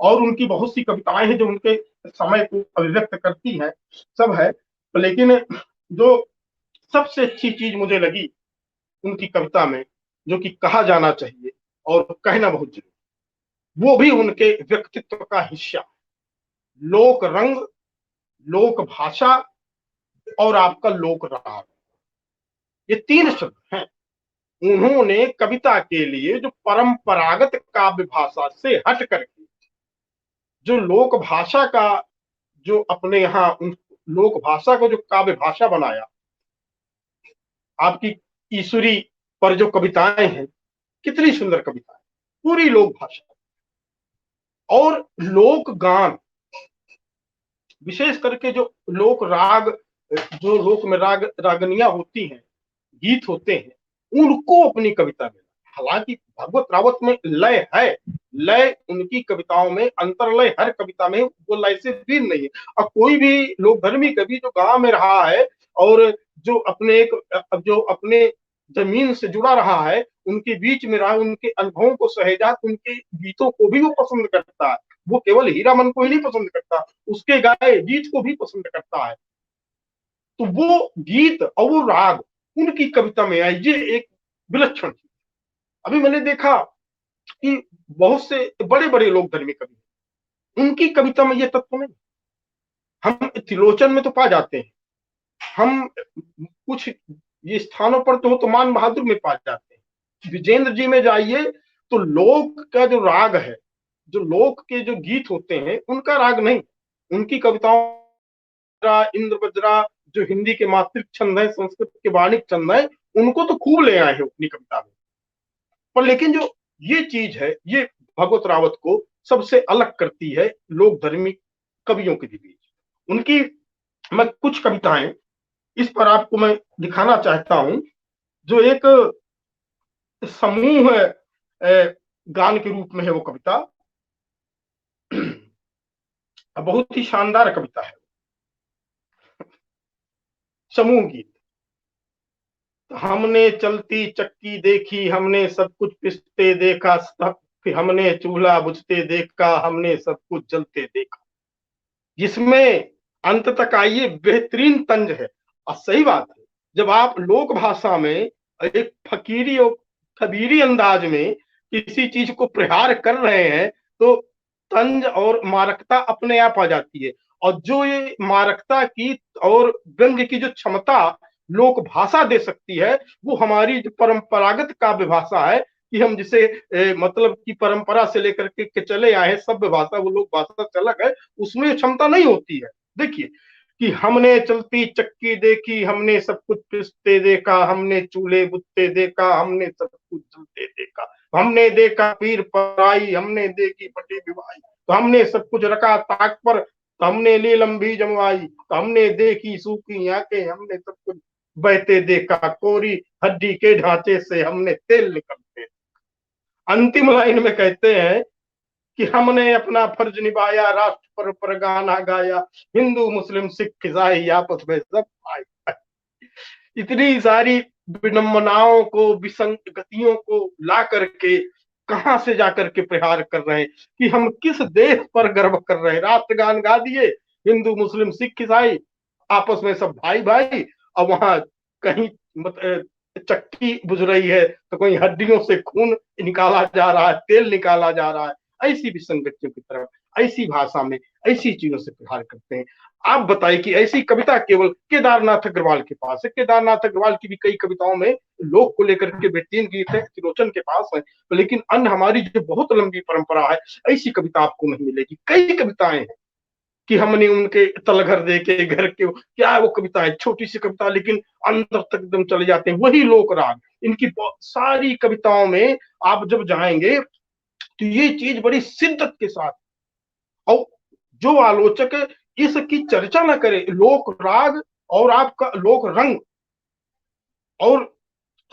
और उनकी बहुत सी कविताएं हैं जो उनके समय को अभिव्यक्त करती हैं, सब है। लेकिन जो सबसे अच्छी चीज मुझे लगी उनकी कविता में, जो कि कहा जाना चाहिए और कहना बहुत जरूरी, वो भी उनके व्यक्तित्व का हिस्सा, लोक रंग, लोक भाषा और आपका लोक राग, ये 3 शब्द हैं। उन्होंने कविता के लिए जो परंपरागत काव्य भाषा से हट करके जो लोक भाषा का, जो अपने यहाँ लोक भाषा को जो काव्य भाषा बनाया, आपकी ईश्वरी पर जो कविताएं हैं, कितनी सुंदर कविताएं, पूरी लोक भाषा और लोक गान, विशेष करके जो लोक राग, जो लोक में रागनियां होती हैं, गीत होते हैं, उनको अपनी कविता में। हालांकि भगवत रावत में लय है, लय उनकी कविताओं में अंतरलय हर कविता में, वो लय से भिन्न नहीं है। और कोई भी लोकधर्मी कवि जो गांव में रहा है और जो अपने जमीन से जुड़ा रहा है, उनके बीच में रहा, उनके अनुभवों को सहेजा, उनके गीतों को भी वो पसंद करता है। वो केवल हीरामन को ही नहीं पसंद करता, उसके गाए गीत को भी पसंद करता है। तो वो गीत और वो राग उनकी कविता में आई, ये एक विलक्षण चीज। अभी मैंने देखा कि बहुत से बड़े बड़े लोग धर्मी कवि, उनकी कविता में ये तत्व नहीं। हम त्रिलोचन में तो पा जाते हैं हम कुछ ये स्थानों पर तो मान बहादुर में पा जाते हैं। विजेंद्र जी में जाइए तो लोक का जो राग है, जो लोक के जो गीत होते हैं उनका राग नहीं, उनकी कविताओं इंद्र वज्रा जो हिंदी के मातृक छंद है, संस्कृत के वाणिक छंद है, उनको तो खूब ले आए हैं अपनी कविता में। पर लेकिन जो ये चीज है, ये भागवत रावत को सबसे अलग करती है लोक धर्मी कवियों के बीच। उनकी मैं कुछ कविताएं इस पर आपको मैं दिखाना चाहता हूं, जो एक समूह गान के रूप में है वो कविता। बहुत ही शानदार कविता है, समूह गीत। हमने चलती चक्की देखी, हमने सब कुछ पिसते देखा, हमने चूल्हा बुझते देखा, हमने सब कुछ जलते देखा, जिसमें अंत तक आइए बेहतरीन तंज है। और सही बात है, जब आप लोक भाषा में एक फकीरी और खबीरी अंदाज में किसी चीज को प्रहार कर रहे हैं तो तंज और मारकता अपने आप आ जाती है। और जो ये मारकता की और व्यंग्य की जो क्षमता लोक भाषा दे सकती है, वो हमारी जो परंपरागत काव्य भाषा है कि हम जिसे मतलब की परंपरा से लेकर के चले आए हैं, सभ्य भाषा, वो लोक भाषा से अलग है, उसमें क्षमता नहीं होती है। देखिए कि हमने चलती चक्की देखी, हमने सब कुछ पिसते देखा, हमने चूल्हे बुझते देखा, हमने सब कुछ जलते देखा, हमने देखा पीर पराई, हमने देखी पटी बिवाई, तो हमने सब कुछ रखा ताक पर, तो हमने ली लंबी जमवाई, तो हमने देखी सूखी आंखें, हमने सब कुछ बहते देखा, कोरी हड्डी के ढांचे से हमने तेल निकलते। अंतिम लाइन में कहते हैं कि हमने अपना फर्ज निभाया, राष्ट्र पर गाना गाया, हिंदू मुस्लिम सिख ईसाई आपस में सब आए। इतनी सारी विडंबनाओं को, विसंगतियों को ला करके कहां से जाकर के प्रहार कर रहे हैं कि हम किस देश पर गर्व कर रहे हैं। राष्ट्रगान गा दिए, हिंदू मुस्लिम सिख ईसाई आपस में सब भाई भाई, और वहां कहीं चक्की बुझ रही है तो कोई हड्डियों से खून निकाला जा रहा है, तेल निकाला जा रहा है। ऐसी विसंगतियों की तरफ, ऐसी भाषा में, ऐसी चीजों से प्रहार करते हैं। आप बताइए कि ऐसी कविता केवल केदारनाथ अग्रवाल के पास है। केदारनाथ अग्रवाल की भी कई कविताओं में लोक को लेकर के बेहतरीन गीत है, त्रिलोचन के पास है, लेकिन अन्य हमारी जो बहुत लंबी परंपरा है, ऐसी कविता आपको नहीं मिलेगी। कई कविताएं हैं कि हमने उनके तलघर देखे, घर के, क्या है वो कविता है, छोटी सी कविता लेकिन अंदर तक एकदम चले जाते हैं। वही लोक राग इनकी सारी कविताओं में आप जब जाएंगे तो ये चीज बड़ी शिद्दत के साथ, और जो आलोचक इसकी चर्चा ना करे, लोक राग और आपका लोक रंग और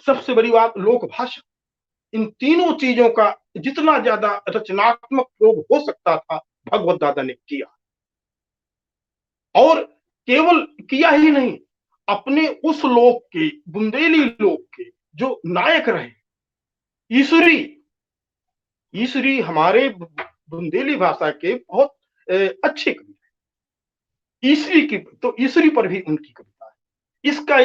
सबसे बड़ी बात लोक भाषा, इन तीनों चीजों का जितना ज्यादा रचनात्मक प्रयोग हो सकता था भगवत दादा ने किया। और केवल किया ही नहीं, अपने उस लोक के, बुंदेली लोक के जो नायक रहे, ईश्वरी, ईश्वरी हमारे बुंदेली भाषा के बहुत अच्छे कवि हैं। ईश्वरी की तो ईश्वरी पर भी उनकी कविता है। इसका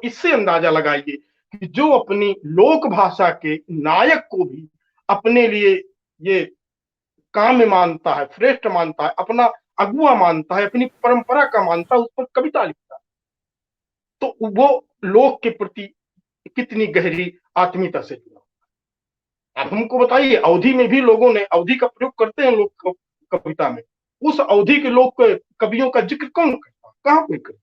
इससे अंदाजा लगाइए कि जो अपनी लोक भाषा के नायक को भी अपने लिए ये काम्य मानता है, श्रेष्ठ मानता है, अपना अगुआ मानता है, अपनी परंपरा का मानता है, उस पर कविता लिखता है, तो वो लोक के प्रति कितनी गहरी आत्मीयता से जुड़ा। अब हमको बताइए, अवधि में भी लोगों ने अवधि का प्रयोग करते हैं लोग कविता में, उस अवधि के लोग कवियों का जिक्र कौन करता, कहाँ कोई करता।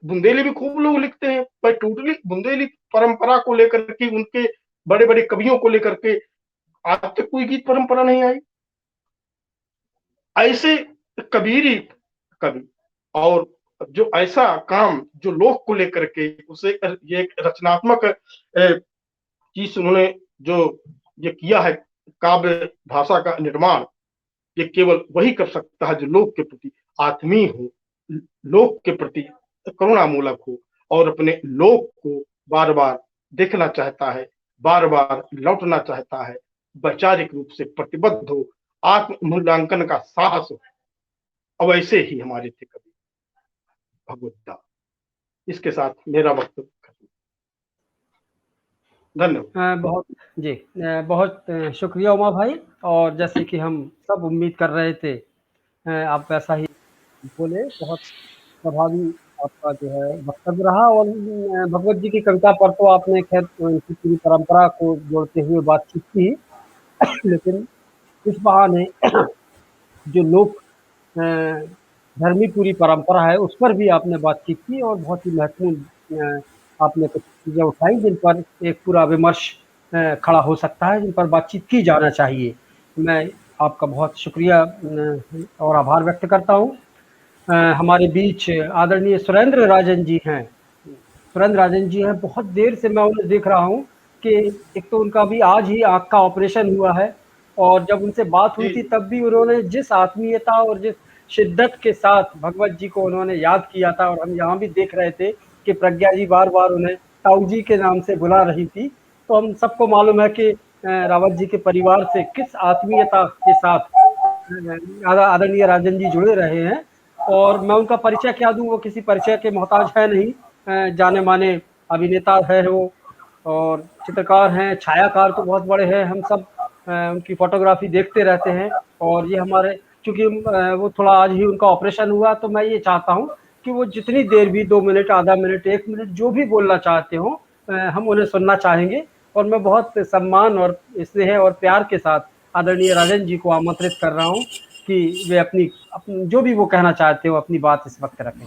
बुंदेली भी खूब लोग लिखते हैं, पर टोटली बुंदेली परंपरा को लेकर के, उनके बड़े बड़े कवियों को लेकर के आज तक कोई गीत परंपरा नहीं आई। ऐसे कबीरी कवि और जो ऐसा काम जो लोक को लेकर के उसे ये रचनात्मक चीज उन्होंने जो ये किया है, काव्य भाषा का निर्माण, ये केवल वही कर सकता है जो लोक के प्रति आत्मीय हो, लोक के प्रति करुणामूलक हो और अपने लोक को बार बार देखना चाहता है, बार बार लौटना चाहता है, वैचारिक रूप से प्रतिबद्ध हो, आत्म मूल्यांकन का साहस हो। अब ऐसे ही हमारे थे कवि भगवत। इसके साथ मेरा वक्तव्य धन्यवाद। बहुत जी, बहुत शुक्रिया उमा भाई। और जैसे कि हम सब उम्मीद कर रहे थे, आप वैसा ही बोले, बहुत प्रभावी आपका जो है वक्तव्य रहा। और भगवत जी की कविता पर तो आपने खैर उनकी पूरी परंपरा को जोड़ते हुए बातचीत की, लेकिन इस बहाने जो लोक अ, धर्मी पूरी परंपरा है उस पर भी आपने बातचीत की और बहुत ही महत्वपूर्ण आपने कुछ चीज़ें उठाई जिन पर एक पूरा विमर्श खड़ा हो सकता है, जिन पर बातचीत की जाना चाहिए। मैं आपका बहुत शुक्रिया और आभार व्यक्त करता हूँ। हमारे बीच आदरणीय सुरेंद्र राजन जी हैं। सुरेंद्र राजन जी हैं, बहुत देर से मैं उन्हें देख रहा हूँ कि एक तो उनका भी आज ही आँख का ऑपरेशन हुआ है, और जब उनसे बात हुई जी थी जी तब भी उन्होंने जिस आत्मीयता और जिस शिद्दत के साथ भगवत जी को उन्होंने याद किया था, और हम यहाँ भी देख रहे थे कि प्रज्ञा जी बार-बार उन्हें ताऊ जी के नाम से बुला रही थी। तो हम सबको मालूम है कि रावत जी के परिवार से किस आत्मीयता के साथ आदरणीय राजन जी जुड़े रहे हैं। और मैं उनका परिचय क्या दूं, वो किसी परिचय के मोहताज है नहीं। जाने माने अभिनेता है वो, और चित्रकार हैं, छायाकार तो बहुत बड़े हैं। हम सब उनकी फोटोग्राफी देखते रहते हैं। और ये हमारे चूंकि वो थोड़ा आज ही उनका ऑपरेशन हुआ, तो मैं ये चाहता हूँ कि वो जितनी देर भी 2 मिनट, आधा मिनट, 1 मिनट जो भी बोलना चाहते हो, हम उन्हें सुनना चाहेंगे। और मैं बहुत सम्मान और स्नेह और प्यार के साथ आदरणीय राजन जी को आमंत्रित कर रहा हूँ कि वे अपनी जो भी वो कहना चाहते हो अपनी बात इस वक्त रखें।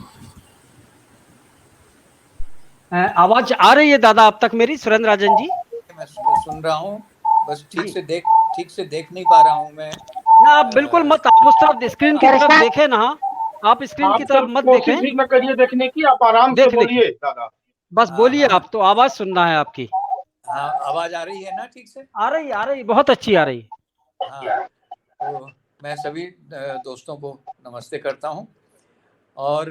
आवाज आ रही है दादा अब तक मेरी, सुरेंद्र राजन जी? मैं सुन रहा हूँ, बस ठीक से देख नहीं पा रहा हूँ मैं। ना आप बिल्कुल मत, आप उस तरफ स्क्रीन की तरफ देखें ना, आप स्क्रीन की आप तरफ सिर्फ मत कोशिश देखें, भी न करिए देखने की, आप आराम से देखने की बोलिए दादा। बस बोलिए। हाँ आप तो आवाज सुनना है आपकी। हाँ, आवाज आ रही है ना ठीक से? आ रही, बहुत अच्छी आ रही। हाँ, तो मैं सभी दोस्तों को नमस्ते करता हूँ। और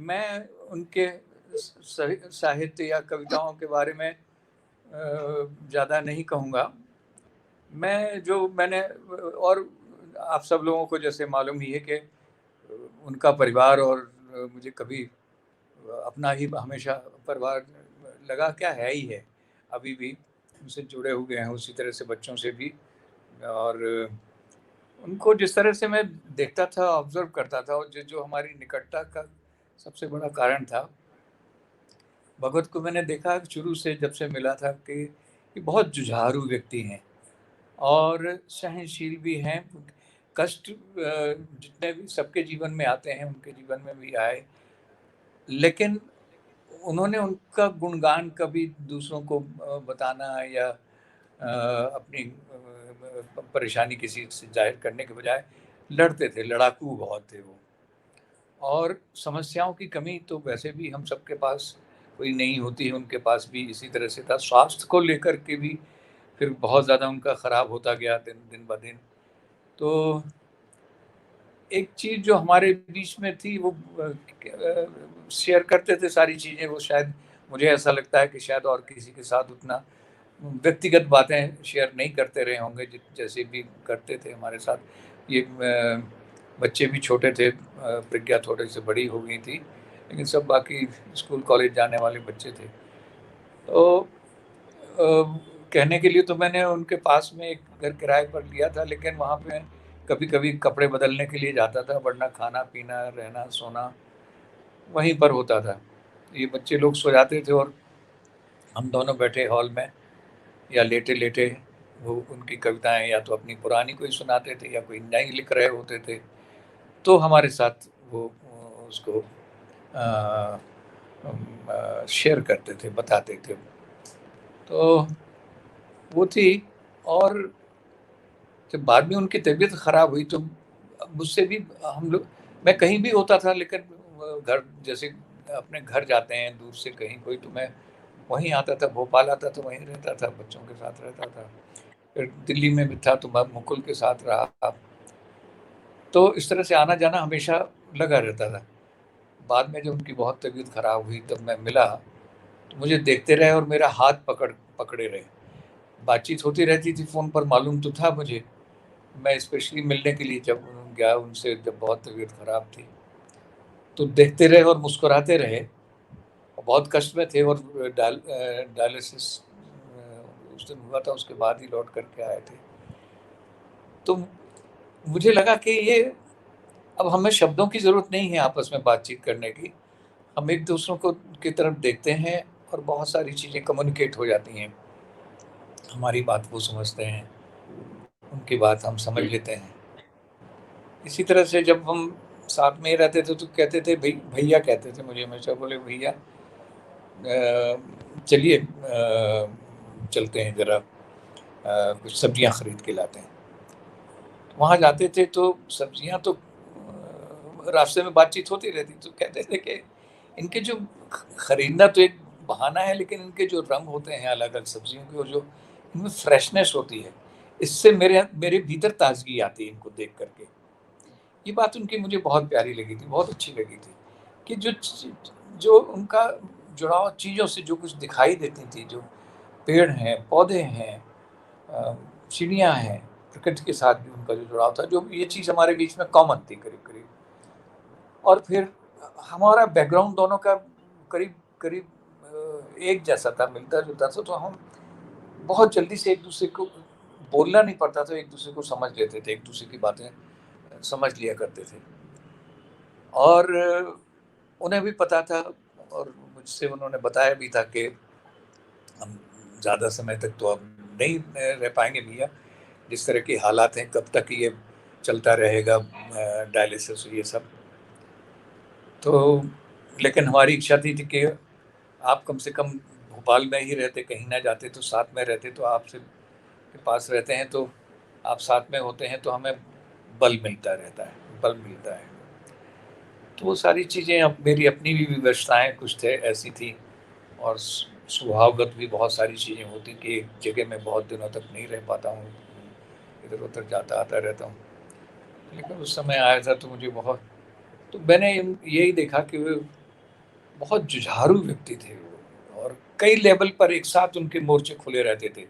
मैं उनके साहित्य या कविताओं के बारे में ज़्यादा नहीं कहूँगा। मैंने और आप सब लोगों को जैसे मालूम ही है कि उनका परिवार और मुझे कभी अपना ही हमेशा परिवार लगा, क्या है ही है, अभी भी उनसे जुड़े हुए हैं उसी तरह से बच्चों से भी। और उनको जिस तरह से मैं देखता था, ऑब्जर्व करता था, और जो हमारी निकटता का सबसे बड़ा कारण था, भगवत को मैंने देखा शुरू से जब से मिला था कि ये बहुत जुझारू व्यक्ति हैं और सहनशील भी हैं। कष्ट जितने भी सबके जीवन में आते हैं उनके जीवन में भी आए, लेकिन उन्होंने उनका गुणगान कभी दूसरों को बताना या अपनी परेशानी किसी से जाहिर करने के बजाय लड़ते थे, लड़ाकू बहुत थे वो। और समस्याओं की कमी तो वैसे भी हम सबके पास कोई नहीं होती है, उनके पास भी इसी तरह से था। स्वास्थ्य को लेकर के भी फिर बहुत ज़्यादा उनका ख़राब होता गया दिन ब दिन। तो एक चीज़ जो हमारे बीच में थी वो शेयर करते थे सारी चीज़ें। वो शायद मुझे ऐसा लगता है कि शायद और किसी के साथ उतना व्यक्तिगत बातें शेयर नहीं करते रहे होंगे जैसे भी करते थे हमारे साथ। ये बच्चे भी छोटे थे, प्रज्ञा थोड़ी सी बड़ी हो गई थी, लेकिन सब बाकी स्कूल कॉलेज जाने वाले बच्चे थे। तो कहने के लिए तो मैंने उनके पास में एक घर किराए पर लिया था, लेकिन वहाँ पे कभी-कभी कपड़े बदलने के लिए जाता था, वरना खाना-पीना, रहना, सोना वहीं पर होता था। ये बच्चे लोग सो जाते थे और हम दोनों बैठे हॉल में या लेटे-लेटे वो उनकी कविताएँ या तो अपनी पुरानी कोई सुनाते थे या कोई नई लिख रहे होते थे, तो हमारे साथ वो उसको शेयर करते थे, बताते थे। तो वो थी। और जब बाद में उनकी तबीयत ख़राब हुई तो मुझसे भी हम लोग, मैं कहीं भी होता था, लेकिन घर जैसे अपने घर जाते हैं दूर से कहीं कोई, तो मैं वहीं आता था, भोपाल आता था, वहीं रहता था, बच्चों के साथ रहता था। फिर दिल्ली में भी था तो मैं मुकुल के साथ रहा। तो इस तरह से आना-जाना हमेशा लगा रहता था। बाद में जब उनकी बहुत तबीयत ख़राब हुई तब मैं मिला, तो मुझे देखते रहे और मेरा हाथ पकड़े रहे। बातचीत होती रहती थी फ़ोन पर, मालूम तो था मुझे। मैं स्पेशली मिलने के लिए जब गया उनसे, जब बहुत तबीयत ख़राब थी, तो देखते रहे और मुस्कुराते रहे। बहुत कष्ट में थे और डायलिसिस उस दिन हुआ था, उसके बाद ही लौट कर के आए थे। तो मुझे लगा कि ये अब हमें शब्दों की ज़रूरत नहीं है आपस में बातचीत करने की, हम एक दूसरों को की तरफ देखते हैं और बहुत सारी चीज़ें कम्युनिकेट हो जाती हैं। हमारी बात वो समझते हैं, उनकी बात हम समझ लेते हैं। इसी तरह से जब हम साथ में ही रहते थे तो कहते थे भैया कहते थे मुझे हमेशा, बोले भैया चलिए चलते हैं ज़रा कुछ सब्जियां खरीद के लाते हैं। वहाँ जाते थे तो सब्जियां तो रास्ते में बातचीत होती रहती, तो कहते थे कि इनके जो खरीदना तो एक बहाना है, लेकिन इनके जो रंग होते हैं अलग अलग सब्जियों के और जो इनमें फ्रेशनेस होती है, इससे मेरे भीतर ताजगी आती है इनको देख करके। ये बात उनकी मुझे बहुत प्यारी लगी थी, बहुत अच्छी लगी थी कि जो उनका जुड़ाव चीज़ों से जो कुछ दिखाई देती थी, जो पेड़ हैं, पौधे हैं, चिड़ियाँ हैं, प्रकृति के साथ भी उनका जो जुड़ाव था, जो ये चीज़ हमारे बीच में कॉमन थी करीब करीब। और फिर हमारा बैकग्राउंड दोनों का करीब करीब एक जैसा था, मिलता जुलता था, तो हम बहुत जल्दी से एक दूसरे को बोलना नहीं पड़ता था, एक दूसरे को समझ लेते थे, एक दूसरे की बातें समझ लिया करते थे। और उन्हें भी पता था और मुझसे उन्होंने बताया भी था कि हम ज़्यादा समय तक तो अब नहीं रह पाएंगे भैया, जिस तरह के हालात हैं, कब तक ये चलता रहेगा डायलिसिस ये सब। तो लेकिन हमारी इच्छा थी कि आप कम से कम भोपाल में ही रहते, कहीं ना जाते, तो साथ में रहते, तो आपसे के पास रहते हैं तो आप साथ में होते हैं तो हमें बल मिलता रहता है, बल मिलता है। तो वो सारी चीज़ें अब मेरी अपनी भी व्यवस्थाएँ कुछ थे ऐसी थी, और स्वभावगत भी बहुत सारी चीज़ें होती कि एक जगह में बहुत दिनों तक नहीं रह पाता हूँ, इधर उधर जाता आता रहता हूँ। लेकिन उस समय आया था तो मुझे बहुत, तो मैंने यही देखा कि वे बहुत जुझारू व्यक्ति थे वो, और कई लेवल पर एक साथ उनके मोर्चे खुले रहते थे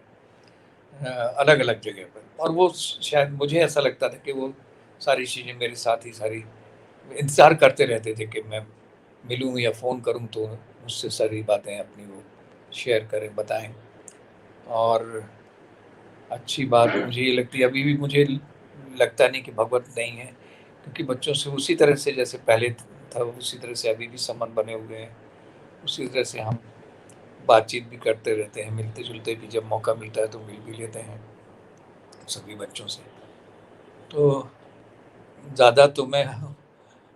अलग अलग जगह पर। और वो शायद मुझे ऐसा लगता था कि वो सारी चीज़ें मेरे साथ ही सारी इंतज़ार करते रहते थे कि मैं मिलूँ या फ़ोन करूँ तो मुझसे सारी बातें अपनी वो शेयर करें, बताएं। और अच्छी बात मुझे ये लगती है, अभी भी मुझे लगता नहीं कि भगवत नहीं है, क्योंकि बच्चों से उसी तरह से जैसे पहले था उसी तरह से अभी भी संबंध बने हुए हैं, उसी तरह से हम बातचीत भी करते रहते हैं, मिलते जुलते भी जब मौका मिलता है तो मिल भी लेते हैं सभी बच्चों से। तो ज़्यादा तो मैं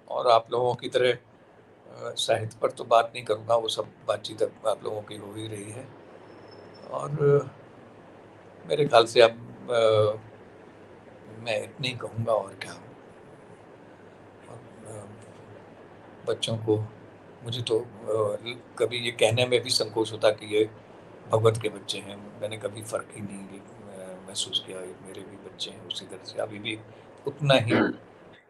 और आप लोगों की तरह साहित्य पर तो बात नहीं करूँगा, वो सब बातचीत अब आप लोगों की हो ही रही है। और मेरे ख्याल से अब मैं इतना ही कहूँगा और क्या। बच्चों को मुझे तो कभी ये कहने में भी संकोच होता कि ये भगवत के बच्चे हैं। मैंने कभी फ़र्क ही नहीं महसूस किया, मेरे भी बच्चे हैं उसी तरह से, अभी भी उतना ही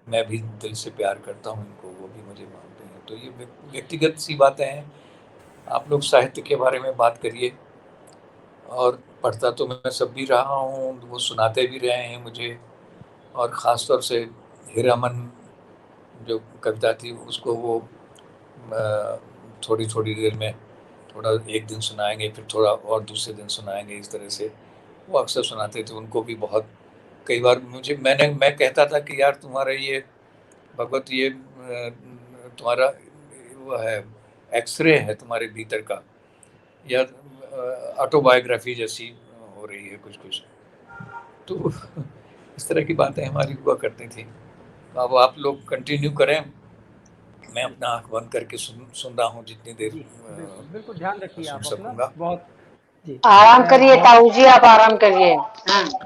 मैं भी दिल से प्यार करता हूँ इनको, वो भी मुझे मानते हैं। तो ये व्यक्तिगत सी बातें हैं। आप लोग साहित्य के बारे में बात करिए, और पढ़ता तो मैं सब भी रहा हूँ, वो सुनाते भी रहे हैं मुझे। और ख़ास तौर से हीरामन जो कविता थी उसको वो थोड़ी थोड़ी देर में थोड़ा एक दिन सुनाएंगे, फिर थोड़ा और दूसरे दिन सुनाएंगे, इस तरह से वो अक्सर सुनाते थे। उनको भी बहुत कई बार मैं कहता था कि यार तुम्हारा ये भगवत ये तुम्हारा वो है एक्सरे है तुम्हारे भीतर का, या ऑटोबायोग्राफी जैसी हो रही है कुछ कुछ। तो इस तरह की बातें हमारी हुआ करती थी। अब आप लोग कंटिन्यू करें, मैं अपना आँख बंद करके सुन रहा हूँ जितनी देर बिल्कुल ध्यान रखिए सुन आप अपना, सकूँगा। बहुत जी। आराम करिए ताऊ जी, आप आराम करिए।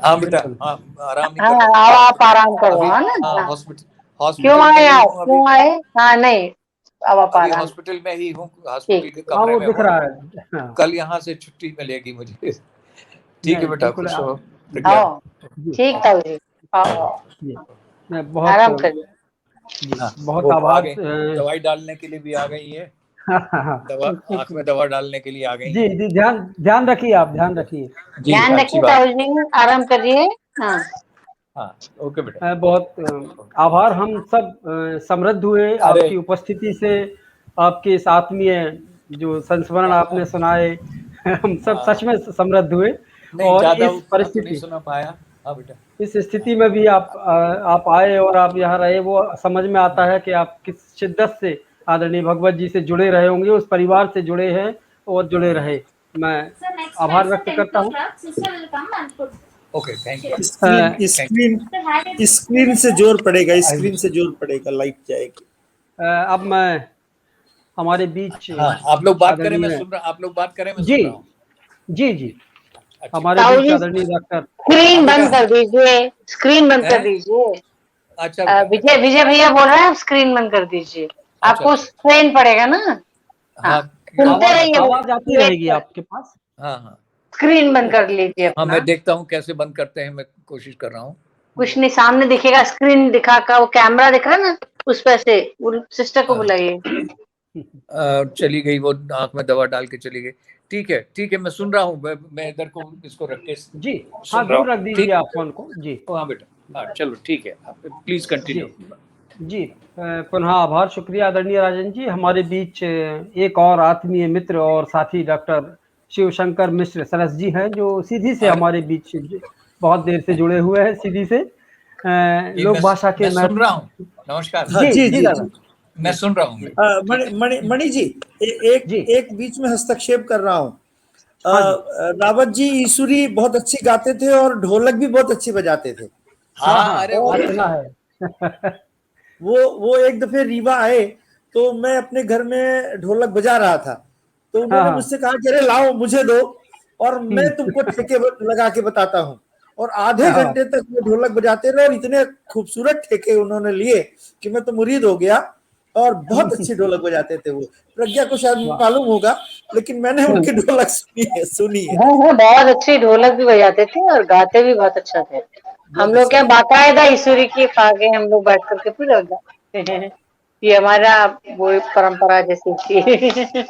हाँ बेटा, हाँ आराम ही कर हाँ रहा हूँ आप आराम करो, अभी। है ना। हाँ हाँ। क्यों हॉस्पिटल में आए ही आप, हूँ अभी। क्यों आए? हाँ नहीं, अब आप अभी आराम। हॉस्पिटल में ही हूँ, हॉस्पिटल ठीक। के हाँ कमरे वो में दिख हूँ। रहा है। हाँ। कल यहाँ से छुट्टी मिलेगी मुझे। ठीक है नहीं बेटा, बिल्कुल खुश आप रहो प्रज्ञा। आओ, जी ठीक ताऊ जी, आओ जी मैं बहुत आराम करिए। जी हाँ बहुत वो आ आभार गई, दवाई डालने के लिए भी आ गई है, दवा आँख में दवा डालने के लिए आ गई जी हैं। जी ध्यान ध्यान रखिए आप, ध्यान रखिए। जी ध्यान अच्छी रखिए बात। ताऊ जी, आराम करिए। हाँ हाँ ओके बेटा। बहुत आभार। हम सब समृद्ध हुए अरे आपकी उपस्थिति से, आपके इस आत्मीय जो संस्मरण आपने सुनाए। हम सब हाँ, सच में समृद्ध हुए। नहीं और ज़्यादा इस उतना तो नहीं परिस्थिति सुना पाया, हाँ बेटा। इस स्थिति में भी आप आए और आप यहाँ रहे, वो समझ में आता है कि आप किस शिद्दत से आदरणीय भगवत जी से जुड़े रहे होंगे, उस परिवार से जुड़े हैं और जुड़े रहे। मैं आभार व्यक्त करता हूँ। Okay, thank you. Screen screen screen से जोर पड़ेगा, स्क्रीन से जोर पड़ेगा, लाइट जाएगी। अब मैं हमारे बीच हाँ, आप लोग बात करें, मैं आदरणीय सुन रहा, आप लोग बात करें, मैं जी सुन रहा हूँ। जी जी अच्छा, हमारे ताऊ बीच जी, आदरणीय डॉक्टर स्क्रीन हाँ बंद बेटा। कर दीजिए, स्क्रीन बंद कर हैं? दीजिए। अच्छा बेटा। विजय विजय भैया बोल रहे हैं, आप स्क्रीन बंद कर दीजिए, अच्छा आपको अच्छा। स्ट्रेन पड़ेगा ना। हाँ, हाँ सुनते हाँ रहिए, आवाज आती वेट रहेगी कर, आपके पास। हाँ हाँ स्क्रीन बंद कर लीजिए हाँ, अपना। मैं देखता हूँ कैसे बंद करते हैं, मैं कोशिश कर रहा हूँ। कुछ नहीं, सामने दिखेगा स्क्रीन दिखा का, वो कैमरा दिख रहा है ना, उस पे से सिस्टर को बुलाइए। चली गई वो, आंख में दवा डाल के चली गई। ठीक है, मैं सुन रहा हूँ, मैं इधर को इसको रख के जी हाँ, सुन रहा दूर रख हूँ। दीजिए ठीक, आप फोन को। जी हाँ बेटा, हाँ चलो ठीक है, आप प्लीज जी कंटिन्यू। जी पुनः आभार, शुक्रिया आदरणीय राजन जी। हमारे बीच एक और आत्मीय मित्र और साथी डॉक्टर शिवशंकर मिश्र सरस जी हैं, जो सीधी से हमारे बीच बहुत देर से जुड़े हुए हैं, सीधी से जी, लोक भाषा के मैं सुन रहा हूँ। नमस्कार। हाँ जी जी जी जी दादा जी। मैं सुन रहा हूँ। मणि मणि मणि जी, एक जी एक बीच में हस्तक्षेप कर रहा हूँ। हाँ जी रावत जी ईश्वरी बहुत अच्छी गाते थे और ढोलक भी बहुत अच्छी बजाते थे। हाँ हाँ, हाँ, अरे और वो आज तो सुना है। वो एक दफे रीवा आए, तो मैं अपने घर में ढोलक बजा रहा था, तो हाँ उन्होंने हाँ मुझसे कहा कि अरे लाओ मुझे दो और मैं तुमको ठेके लगा के बताता हूँ। और आधे हाँ, घंटे तक वो ढोलक बजाते रहे और इतने खूबसूरत ठेके उन्होंने लिए कि मैं तो मुरीद हो गया। और बहुत अच्छी ढोलक बजाते थे वो। प्रज्ञा को शायद वाह मालूम होगा, लेकिन मैंने उनकी ढोलक सुनी है। वो बहुत अच्छी ढोलक भी बजाते थे और गाते भी बहुत अच्छा थे। हम बहुत लोग अच्छा क्या था। बाकायदा ईश्वरी की फागे हम लोग बैठ करके फिर गाते हैं। ये हमारा वो परंपरा जैसी थी।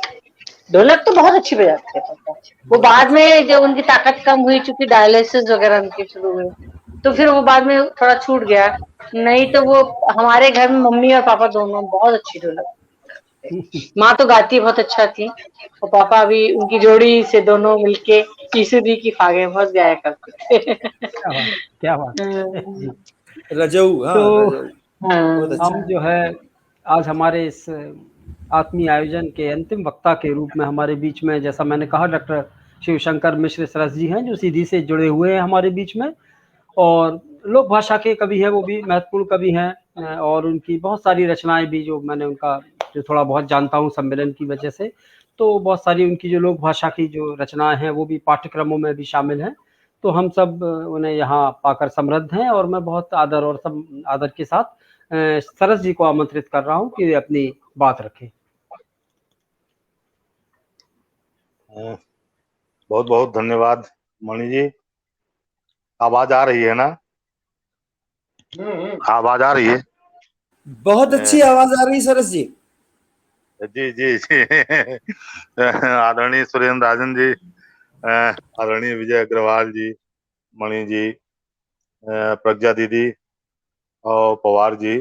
ढोलक तो बहुत अच्छी बजाते थे। वो बहुत बाद अच्छा। में जब उनकी ताकत कम हुई, चूंकि डायलिसिस वगैरह उनकी शुरू हुई, तो फिर वो बाद में थोड़ा छूट गया। नहीं तो वो हमारे घर में मम्मी और पापा दोनों बहुत अच्छी ढोलक, माँ तो गाती बहुत अच्छा थी और पापा भी उनकी जोड़ी से दोनों मिलके ईश्वरी की फागे बहुत गाया करते थे। क्या बात, क्या बात है जी। रजऊ, हाँ तो रजऊ बहुत अच्छा। हम जो है आज हमारे इस आत्मीय आयोजन के अंतिम वक्ता के रूप में हमारे बीच में, जैसा मैंने कहा, डॉक्टर शिवशंकर मिश्र सरस जी हैं, जो सीधी से जुड़े हुए हैं हमारे बीच में और लोक भाषा के कवि हैं, वो भी महत्वपूर्ण कवि हैं और उनकी बहुत सारी रचनाएं भी, जो मैंने उनका जो थोड़ा बहुत जानता हूँ सम्मेलन की वजह से, तो बहुत सारी उनकी जो लोक भाषा की जो रचनाएं हैं वो भी पाठ्यक्रमों में भी शामिल हैं। तो हम सब उन्हें यहाँ पाकर समृद्ध हैं और मैं बहुत आदर और सब आदर के साथ सरस जी को आमंत्रित कर रहा हूँ कि वे अपनी बात रखें। बहुत बहुत धन्यवाद मणि जी। आवाज आ रही है ना? आवाज आ रही है? बहुत अच्छी आवाज आ रही सरस जी। जी जी जी। आदरणीय सुरेंद्र राजन जी, आदरणीय विजय अग्रवाल जी, मणि जी, प्रज्ञा दीदी और पवार जी,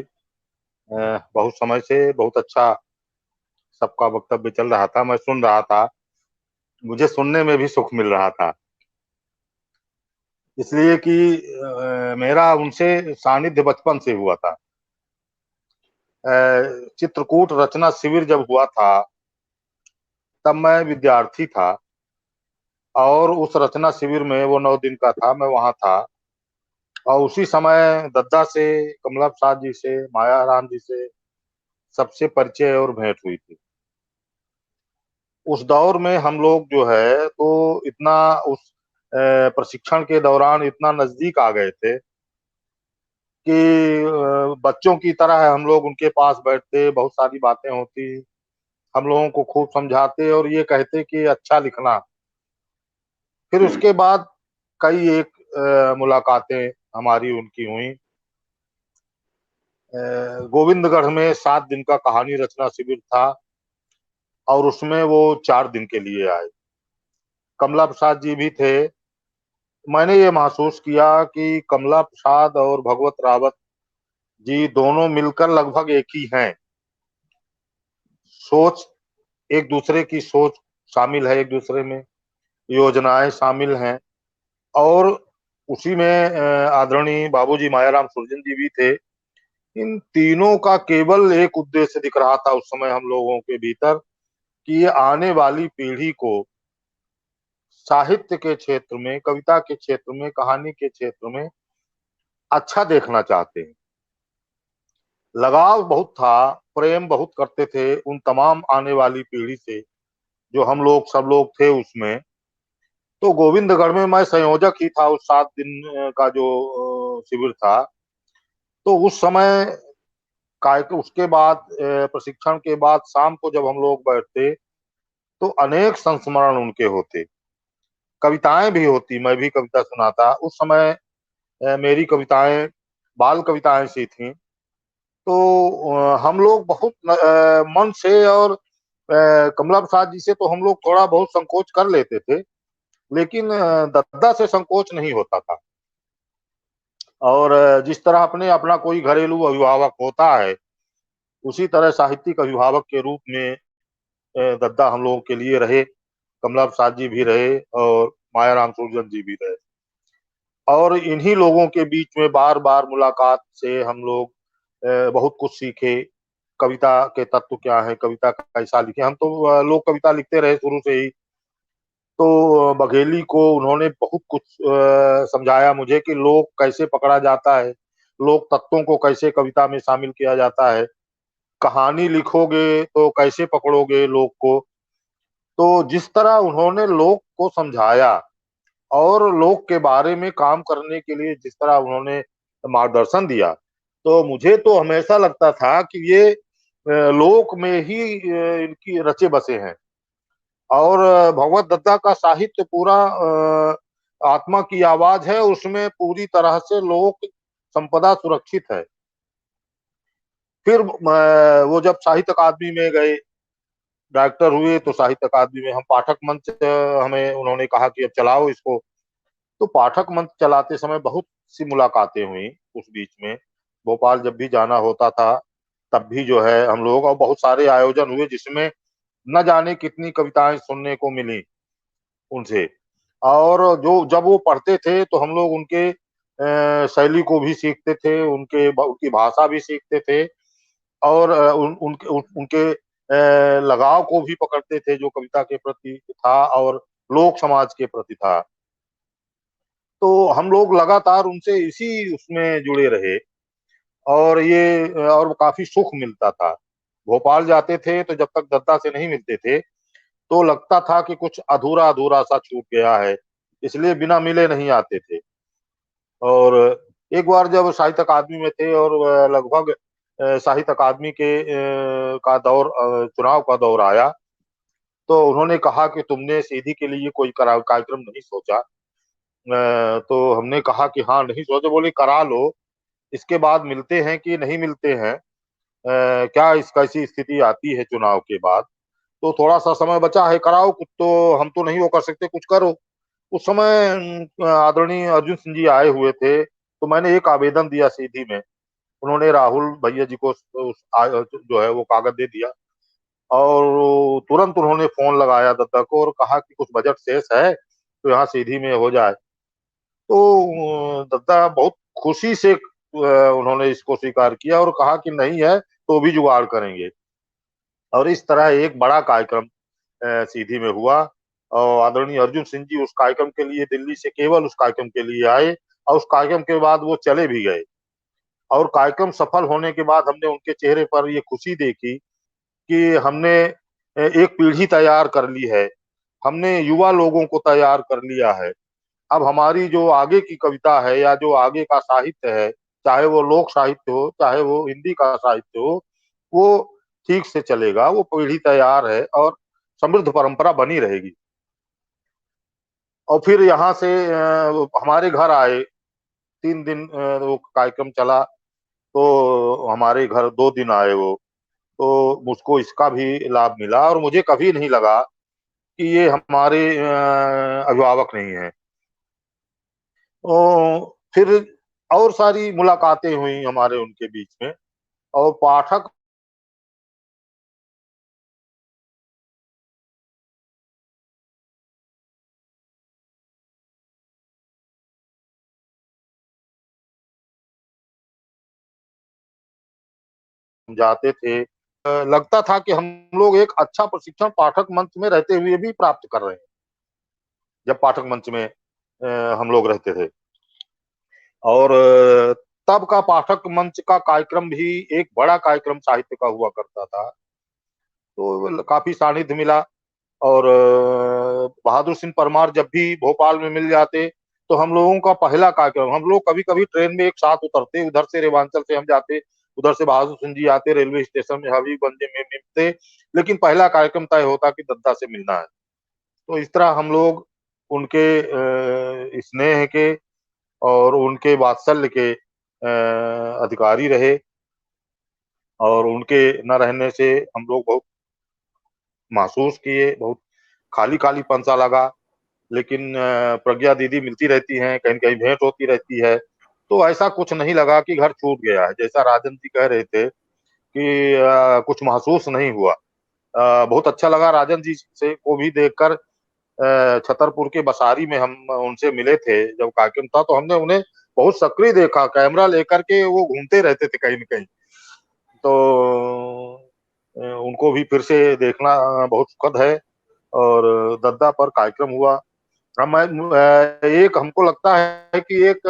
बहुत समय से बहुत अच्छा सबका वक्तव्य चल रहा था, मैं सुन रहा था, मुझे सुनने में भी सुख मिल रहा था, इसलिए कि मेरा उनसे सानिध्य बचपन से हुआ था। चित्रकूट रचना शिविर जब हुआ था तब मैं विद्यार्थी था और उस रचना शिविर में, वो 9 दिन का था, मैं वहां था और उसी समय दद्दा से, कमला प्रसाद जी से, माया राम जी से सबसे परिचय और भेंट हुई थी। उस दौर में हम लोग जो है तो इतना उस प्रशिक्षण के दौरान इतना नजदीक आ गए थे कि बच्चों की तरह हम लोग उनके पास बैठते, बहुत सारी बातें होती, हम लोगों को खूब समझाते और ये कहते कि अच्छा लिखना। फिर उसके बाद कई एक मुलाकातें हमारी उनकी हुई। गोविंदगढ़ में 7 दिन का कहानी रचना शिविर था और उसमें वो 4 दिन के लिए आए। कमला प्रसाद जी भी थे। मैंने ये महसूस किया कि कमला प्रसाद और भगवत रावत जी दोनों मिलकर लगभग एक ही हैं। सोच, एक दूसरे की सोच शामिल है एक दूसरे में, योजनाएं शामिल हैं और उसी में आदरणीय बाबूजी मायाराम सुरजन जी भी थे। इन तीनों का केवल एक उद्देश्य दिख रहा था उस समय हम लोगों के भीतर कि ये आने वाली पीढ़ी को साहित्य के क्षेत्र में, कविता के क्षेत्र में, कहानी के क्षेत्र में अच्छा देखना चाहते हैं। लगाव बहुत था, प्रेम बहुत करते थे उन तमाम आने वाली पीढ़ी से जो हम लोग सब लोग थे उसमें। तो गोविंदगढ़ में मैं संयोजक ही था उस 7 दिन का जो शिविर था। तो उस समय उसके बाद प्रशिक्षण के बाद शाम को जब हम लोग बैठते तो अनेक संस्मरण उनके होते, कविताएं भी होती, मैं भी कविता सुनाता। उस समय मेरी कविताएं बाल कविताएं सी थी। तो हम लोग बहुत मन से और कमला प्रसाद जी से तो हम लोग थोड़ा बहुत संकोच कर लेते थे, लेकिन दद्दा से संकोच नहीं होता था। और जिस तरह अपना कोई घरेलू अभिभावक होता है, उसी तरह साहित्यिक अभिभावक के रूप में दद्दा हम लोगों के लिए रहे। कमला प्रसाद जी भी रहे और मायाराम सुरजन जी भी रहे। और इन्हीं लोगों के बीच में बार-बार मुलाकात से हम लोग बहुत कुछ सीखे। कविता के तत्व क्या है, कविता कैसा लिखें। हम तो लोक कविता लिखते रहे शुरू से ही। तो बघेली को उन्होंने बहुत कुछ समझाया मुझे कि लोक कैसे पकड़ा जाता है, लोक तत्वों को कैसे कविता में शामिल किया जाता है, कहानी लिखोगे तो कैसे पकड़ोगे लोक को। तो जिस तरह उन्होंने लोक को समझाया और लोक के बारे में काम करने के लिए जिस तरह उन्होंने मार्गदर्शन दिया, तो मुझे तो हमेशा लगता था कि ये लोक में ही इनकी रचे बसे हैं। और भगवत दत्ता का साहित्य पूरा आत्मा की आवाज है, उसमें पूरी तरह से लोक संपदा सुरक्षित है। फिर वो जब साहित्य अकादमी में गए, डायरेक्टर हुए, तो साहित्य अकादमी में हम पाठक मंच हमें उन्होंने कहा कि अब चलाओ इसको। तो पाठक मंच चलाते समय बहुत सी मुलाकातें हुई उस बीच में। भोपाल जब भी जाना होता था, तब भी जो है हम लोग और बहुत सारे आयोजन हुए जिसमें न जाने कितनी कविताएं सुनने को मिली उनसे। और जो जब वो पढ़ते थे तो हम लोग उनके शैली को भी सीखते थे, उनकी भाषा भी सीखते थे और उनके लगाव को भी पकड़ते थे जो कविता के प्रति था और लोक समाज के प्रति था। तो हम लोग लगातार उनसे इसी उसमें जुड़े रहे और ये और काफ़ी सुख मिलता था। भोपाल जाते थे तो जब तक दत्ता से नहीं मिलते थे, तो लगता था कि कुछ अधूरा-अधूरा सा छूट गया है, इसलिए बिना मिले नहीं आते थे। और एक बार जब साहित्य अकादमी में थे और लगभग साहित्य अकादमी के चुनाव का दौर आया, तो उन्होंने कहा कि तुमने सीधी के लिए कोई कार्यक्रम नहीं सोचा? तो हमने कहा कि हाँ, नहीं सोचा। बोले करा लो, इसके बाद मिलते हैं कि नहीं मिलते हैं। क्या इस कैसी स्थिति आती है चुनाव के बाद, तो थोड़ा-सा समय बचा है, कराओ कुछ। तो हम तो नहीं वो कर सकते, कुछ करो। उस समय आदरणीय अर्जुन सिंह जी आए हुए थे, तो मैंने एक आवेदन दिया सीधी में। उन्होंने राहुल भैया जी को जो है वो कागज़ दे दिया और तुरंत उन्होंने फ़ोन लगाया दत्ता को और कहा कि कुछ बजट शेष है, तो यहाँ सीधी में हो जाए। तो दत्ता बहुत खुशी से उन्होंने इसको स्वीकार किया और कहा कि नहीं है, तो भी जुगाड़ करेंगे। और इस तरह एक बड़ा कार्यक्रम सीधी में हुआ और आदरणीय अर्जुन सिंह जी उस कार्यक्रम के लिए दिल्ली से केवल उस कार्यक्रम के लिए आए और उस कार्यक्रम के बाद वो चले भी गए। और कार्यक्रम सफल होने के बाद हमने उनके चेहरे पर ये खुशी देखी कि हमने एक पीढ़ी तैयार कर ली है, हमने युवा लोगों को तैयार कर लिया है। अब हमारी जो आगे की कविता है या जो आगे का साहित्य है, चाहे वो लोक साहित्य हो, चाहे वो हिंदी का साहित्य हो, वो ठीक से चलेगा, वो पीढ़ी तैयार है और समृद्ध परंपरा बनी रहेगी। और फिर यहाँ से हमारे घर आए, 3 दिन वो कार्यक्रम चला, तो हमारे घर 2 दिन आए वो। तो मुझको इसका भी लाभ मिला और मुझे कभी नहीं लगा कि ये हमारे अभिभावक नहीं हैं। फिर और सारी मुलाकातें हुई हमारे उनके बीच में और पाठक जाते थे, लगता था कि हम लोग एक अच्छा प्रशिक्षण पाठक मंच में रहते हुए भी प्राप्त कर रहे हैं, जब पाठक मंच में हम लोग रहते थे। और तब का पाठक मंच का कार्यक्रम भी एक बड़ा कार्यक्रम साहित्य का हुआ करता था, तो काफी सानिध्य मिला। और बहादुर सिंह परमार जब भी भोपाल में मिल जाते तो हम लोगों का पहला कार्यक्रम, हम लोग कभी कभी ट्रेन में एक साथ उतरते, उधर से रेवांचल से हम जाते, उधर से बहादुर सिंह जी आते, रेलवे स्टेशन में हबीबगंज में मिलते, लेकिन पहला कार्यक्रम तय होता कि दद्दा से मिलना है। तो इस तरह हम लोग उनके स्नेह के और उनके वात्सल्य के अधिकारी रहे, और उनके न रहने से हम लोग बहुत महसूस किए, बहुत खाली खालीपन सा लगा। लेकिन प्रज्ञा दीदी मिलती रहती हैं, कहीं कहीं भेंट होती रहती है, तो ऐसा कुछ नहीं लगा कि घर छूट गया है। जैसा राजन जी कह रहे थे कि कुछ महसूस नहीं हुआ। बहुत अच्छा लगा राजन जी से को भी देखकर। छतरपुर के बसारी में हम उनसे मिले थे जब कार्यक्रम था, तो हमने उन्हें बहुत सक्रिय देखा, कैमरा लेकर के वो घूमते रहते थे कहीं न कहीं। तो उनको भी फिर से देखना बहुत सुखद है। और दद्दा पर कार्यक्रम हुआ। एक हमको लगता है कि एक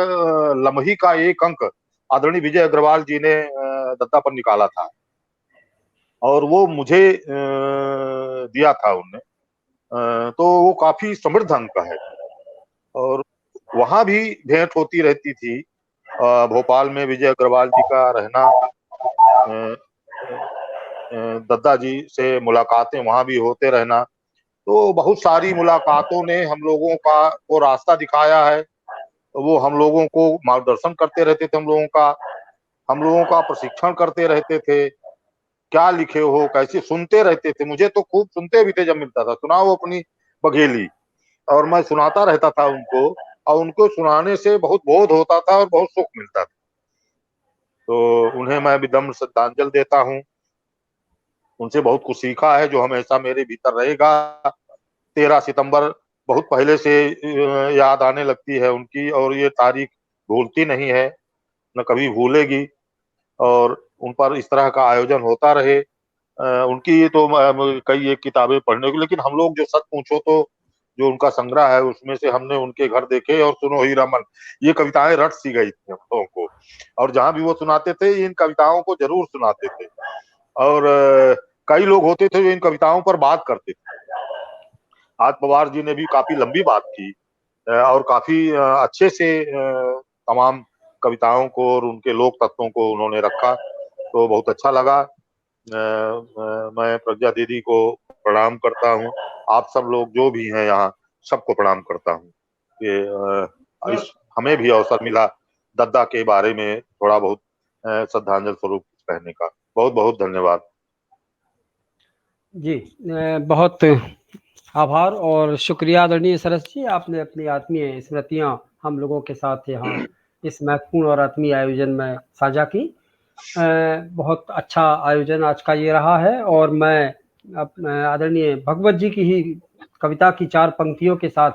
लम्ही का एक अंक आदरणीय विजय अग्रवाल जी ने दद्दा पर निकाला था, और वो मुझे दिया था उनने। तो वो काफी समृद्ध अंक है, और वहां भी भेंट होती रहती थी। भोपाल में विजय अग्रवाल जी का रहना, अ, दद्दा जी से मुलाकातें वहां भी होते रहना, तो बहुत सारी मुलाकातों ने हम लोगों का को रास्ता दिखाया है। वो हम लोगों को मार्गदर्शन करते रहते थे, हम लोगों का प्रशिक्षण करते रहते थे। क्या लिखे हो, कैसे सुनते रहते थे, मुझे तो खूब सुनते भी थे। जब मिलता था सुनाओ अपनी बघेली, और मैं सुनाता रहता था उनको, और उनको सुनाने से बहुत बोध होता था और बहुत सुख मिलता था। तो उन्हें मैं विनम्र श्रद्धांजलि देता हूँ। उनसे बहुत कुछ सीखा है जो हमेशा मेरे भीतर रहेगा। 13 सितंबर बहुत पहले से याद आने लगती है उनकी, और ये तारीख भूलती नहीं है, न कभी भूलेगी। और उन पर इस तरह का आयोजन होता रहे। उनकी तो कई एक किताबें पढ़ने को, लेकिन हम लोग जो सच पूछो तो जो उनका संग्रह है उसमें से हमने उनके घर देखे और सुनो हीरा मन, ये कविताएं रट सी गई थी हम लोगों को। और जहां भी वो सुनाते थे इन कविताओं को जरूर सुनाते थे। और कई लोग होते थे जो इन कविताओं पर बात करते थे। आज पवार जी ने भी काफी लंबी बात की, और काफी अच्छे से तमाम कविताओं को और उनके लोक तत्वों को उन्होंने रखा, तो बहुत अच्छा लगा। मैं प्रज्ञा दीदी को प्रणाम करता हूँ। आप सब लोग जो भी हैं यहाँ, सबको प्रणाम करता हूँ कि इस हमें भी अवसर मिला दद्दा के बारे में थोड़ा बहुत श्रद्धांजलि स्वरूप कहने का। बहुत बहुत धन्यवाद। जी, बहुत आभार और शुक्रिया आदरणीय सरस जी, आपने अपनी आत्मीय स्मृतियाँ हम लोगों के साथ यहाँ इस महत्वपूर्ण और आत्मीय आयोजन में साझा की। बहुत अच्छा आयोजन आज का ये रहा है, और मैं आदरणीय भगवत जी की ही कविता की 4 पंक्तियों के साथ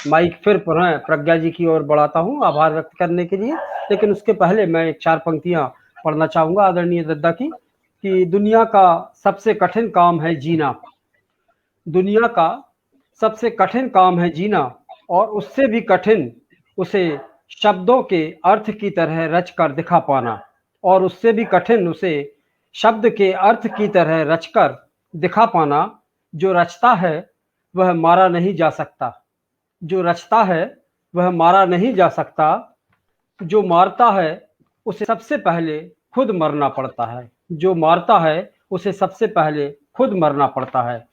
माइक फिर पुनः प्रज्ञा जी की ओर बढ़ाता हूँ आभार व्यक्त करने के लिए। लेकिन उसके पहले मैं एक 4 पंक्तियाँ पढ़ना चाहूँगा आदरणीय दद्दा की, कि दुनिया का सबसे कठिन काम है जीना, दुनिया का सबसे कठिन काम है जीना, और उससे भी कठिन उसे शब्दों के अर्थ की तरह रच कर दिखा पाना, और उससे भी कठिन उसे शब्द के अर्थ की तरह रचकर दिखा पाना। जो रचता है वह मारा नहीं जा सकता, जो रचता है वह मारा नहीं जा सकता, जो मारता है उसे सबसे पहले खुद मरना पड़ता है, जो मारता है उसे सबसे पहले खुद मरना पड़ता है।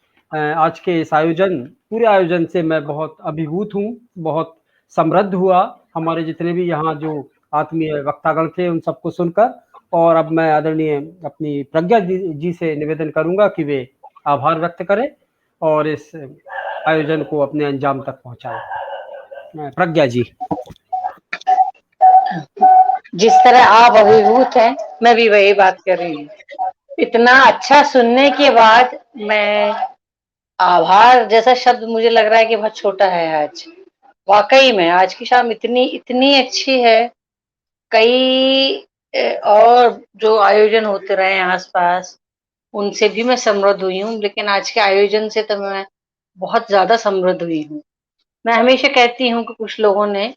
आज के इस पूरे आयोजन से मैं बहुत अभिभूत हूँ, बहुत समृद्ध हुआ, हमारे जितने भी यहाँ जो आत्मीय वक्तागण थे उन सबको सुनकर। और अब मैं आदरणीय अपनी प्रज्ञा जी से निवेदन करूंगा कि वे आभार व्यक्त करें और इस आयोजन को अपने अंजाम तक पहुंचाएं। प्रज्ञा जी। जिस तरह आप अभिभूत हैं, मैं भी वही बात कर रही हूँ। इतना अच्छा सुनने के बाद मैं आभार जैसा शब्द मुझे लग रहा है कि बहुत छोटा है आज। वाकई में आज की शाम इतनी इतनी अच्छी है। कई और जो आयोजन होते रहे आसपास, उनसे भी मैं समृद्ध हुई हूँ, लेकिन आज के आयोजन से तो मैं बहुत ज्यादा समृद्ध हुई हूँ। मैं हमेशा कहती हूँ कि कुछ लोगों ने,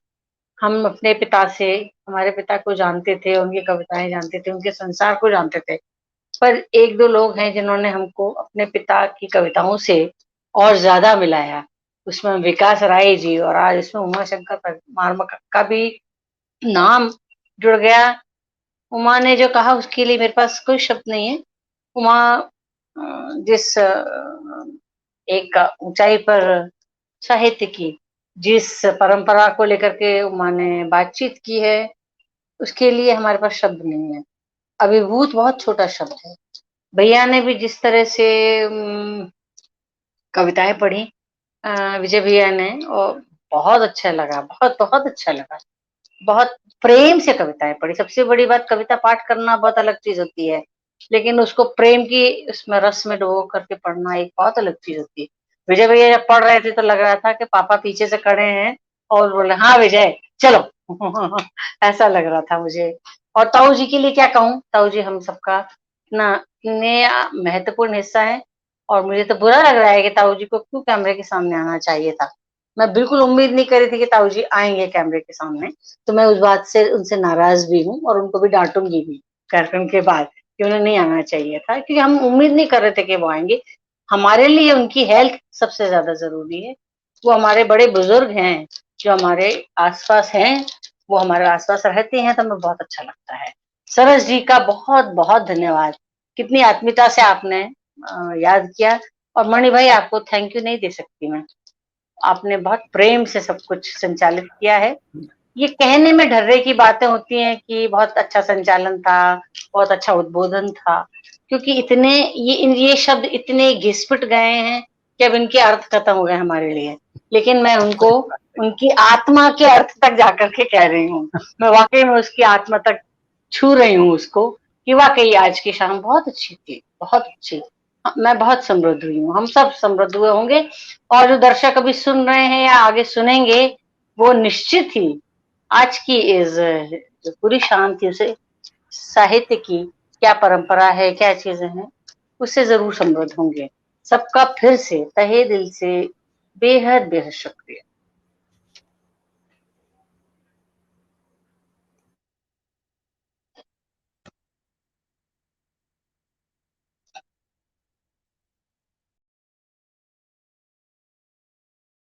हम अपने पिता से, हमारे पिता को जानते थे, उनकी कविताएं जानते थे, उनके संसार को जानते थे, पर एक दो लोग हैं जिन्होंने हमको अपने पिता की कविताओं से और ज्यादा मिलाया। उसमें विकास राय जी, और आज इसमें उमा शंकर परमार का भी नाम जुड़ गया। उमा ने जो कहा उसके लिए मेरे पास कोई शब्द नहीं है। उमा जिस एक ऊंचाई पर साहित्य की, जिस परंपरा को लेकर के उमा ने बातचीत की है, उसके लिए हमारे पास शब्द नहीं है। अभिभूत बहुत छोटा शब्द है। भैया ने भी जिस तरह से कविताएं पढ़ी, विजय भैया ने, और बहुत अच्छा लगा, बहुत बहुत अच्छा लगा। बहुत प्रेम से कविताएं पढ़ी। सबसे बड़ी बात, कविता पाठ करना बहुत अलग चीज होती है, लेकिन उसको प्रेम की उसमें रस में डुबो करके पढ़ना एक बहुत अलग चीज होती है। विजय भैया जब पढ़ रहे थे तो लग रहा था कि पापा पीछे से खड़े हैं और बोले, हाँ विजय चलो। ऐसा लग रहा था मुझे। और ताऊ जी के लिए क्या कहूँ, ताऊ जी हम सबका इतना इतने महत्वपूर्ण हिस्सा है, और मुझे तो बुरा लग रहा है कि ताऊ जी को क्यों कैमरे के सामने आना चाहिए था। मैं बिल्कुल उम्मीद नहीं करी थी कि ताऊ जी आएंगे कैमरे के सामने, तो मैं उस बात से उनसे नाराज भी हूँ, और उनको भी डांटूंगी भी कार्यक्रम के बाद कि उन्हें नहीं आना चाहिए था, क्योंकि हम उम्मीद नहीं कर रहे थे कि वो आएंगे। हमारे लिए उनकी हेल्थ सबसे ज्यादा जरूरी है। वो हमारे बड़े बुजुर्ग हैं, जो हमारे आसपास हैं, वो हमारे आसपास रहते हैं, तो हमें बहुत अच्छा लगता है। सरस जी का बहुत बहुत धन्यवाद। कितनी आत्मीयता से आपने याद किया। और मणि भाई, आपको थैंक यू नहीं दे सकती मैं। आपने बहुत प्रेम से सब कुछ संचालित किया है। ये कहने में ढर्रे की बातें होती हैं कि बहुत अच्छा संचालन था, बहुत अच्छा उद्बोधन था, क्योंकि इतने ये शब्द इतने घिसपिट गए हैं कि अब इनके अर्थ खत्म हो गए हमारे लिए। लेकिन मैं उनको उनकी आत्मा के अर्थ तक जाकर के कह रही हूँ। मैं वाकई में उसकी आत्मा तक छू रही हूँ उसको, कि वाकई आज की शाम बहुत अच्छी थी, बहुत अच्छी। मैं बहुत समृद्ध हुई हूँ, हम सब समृद्ध हुए होंगे। और जो दर्शक अभी सुन रहे हैं या आगे सुनेंगे, वो निश्चित ही आज की इस जो पूरी शाम थी, उसे साहित्य की क्या परंपरा है, क्या चीजें हैं, उससे जरूर समृद्ध होंगे। सबका फिर से तहे दिल से बेहद बेहद शुक्रिया।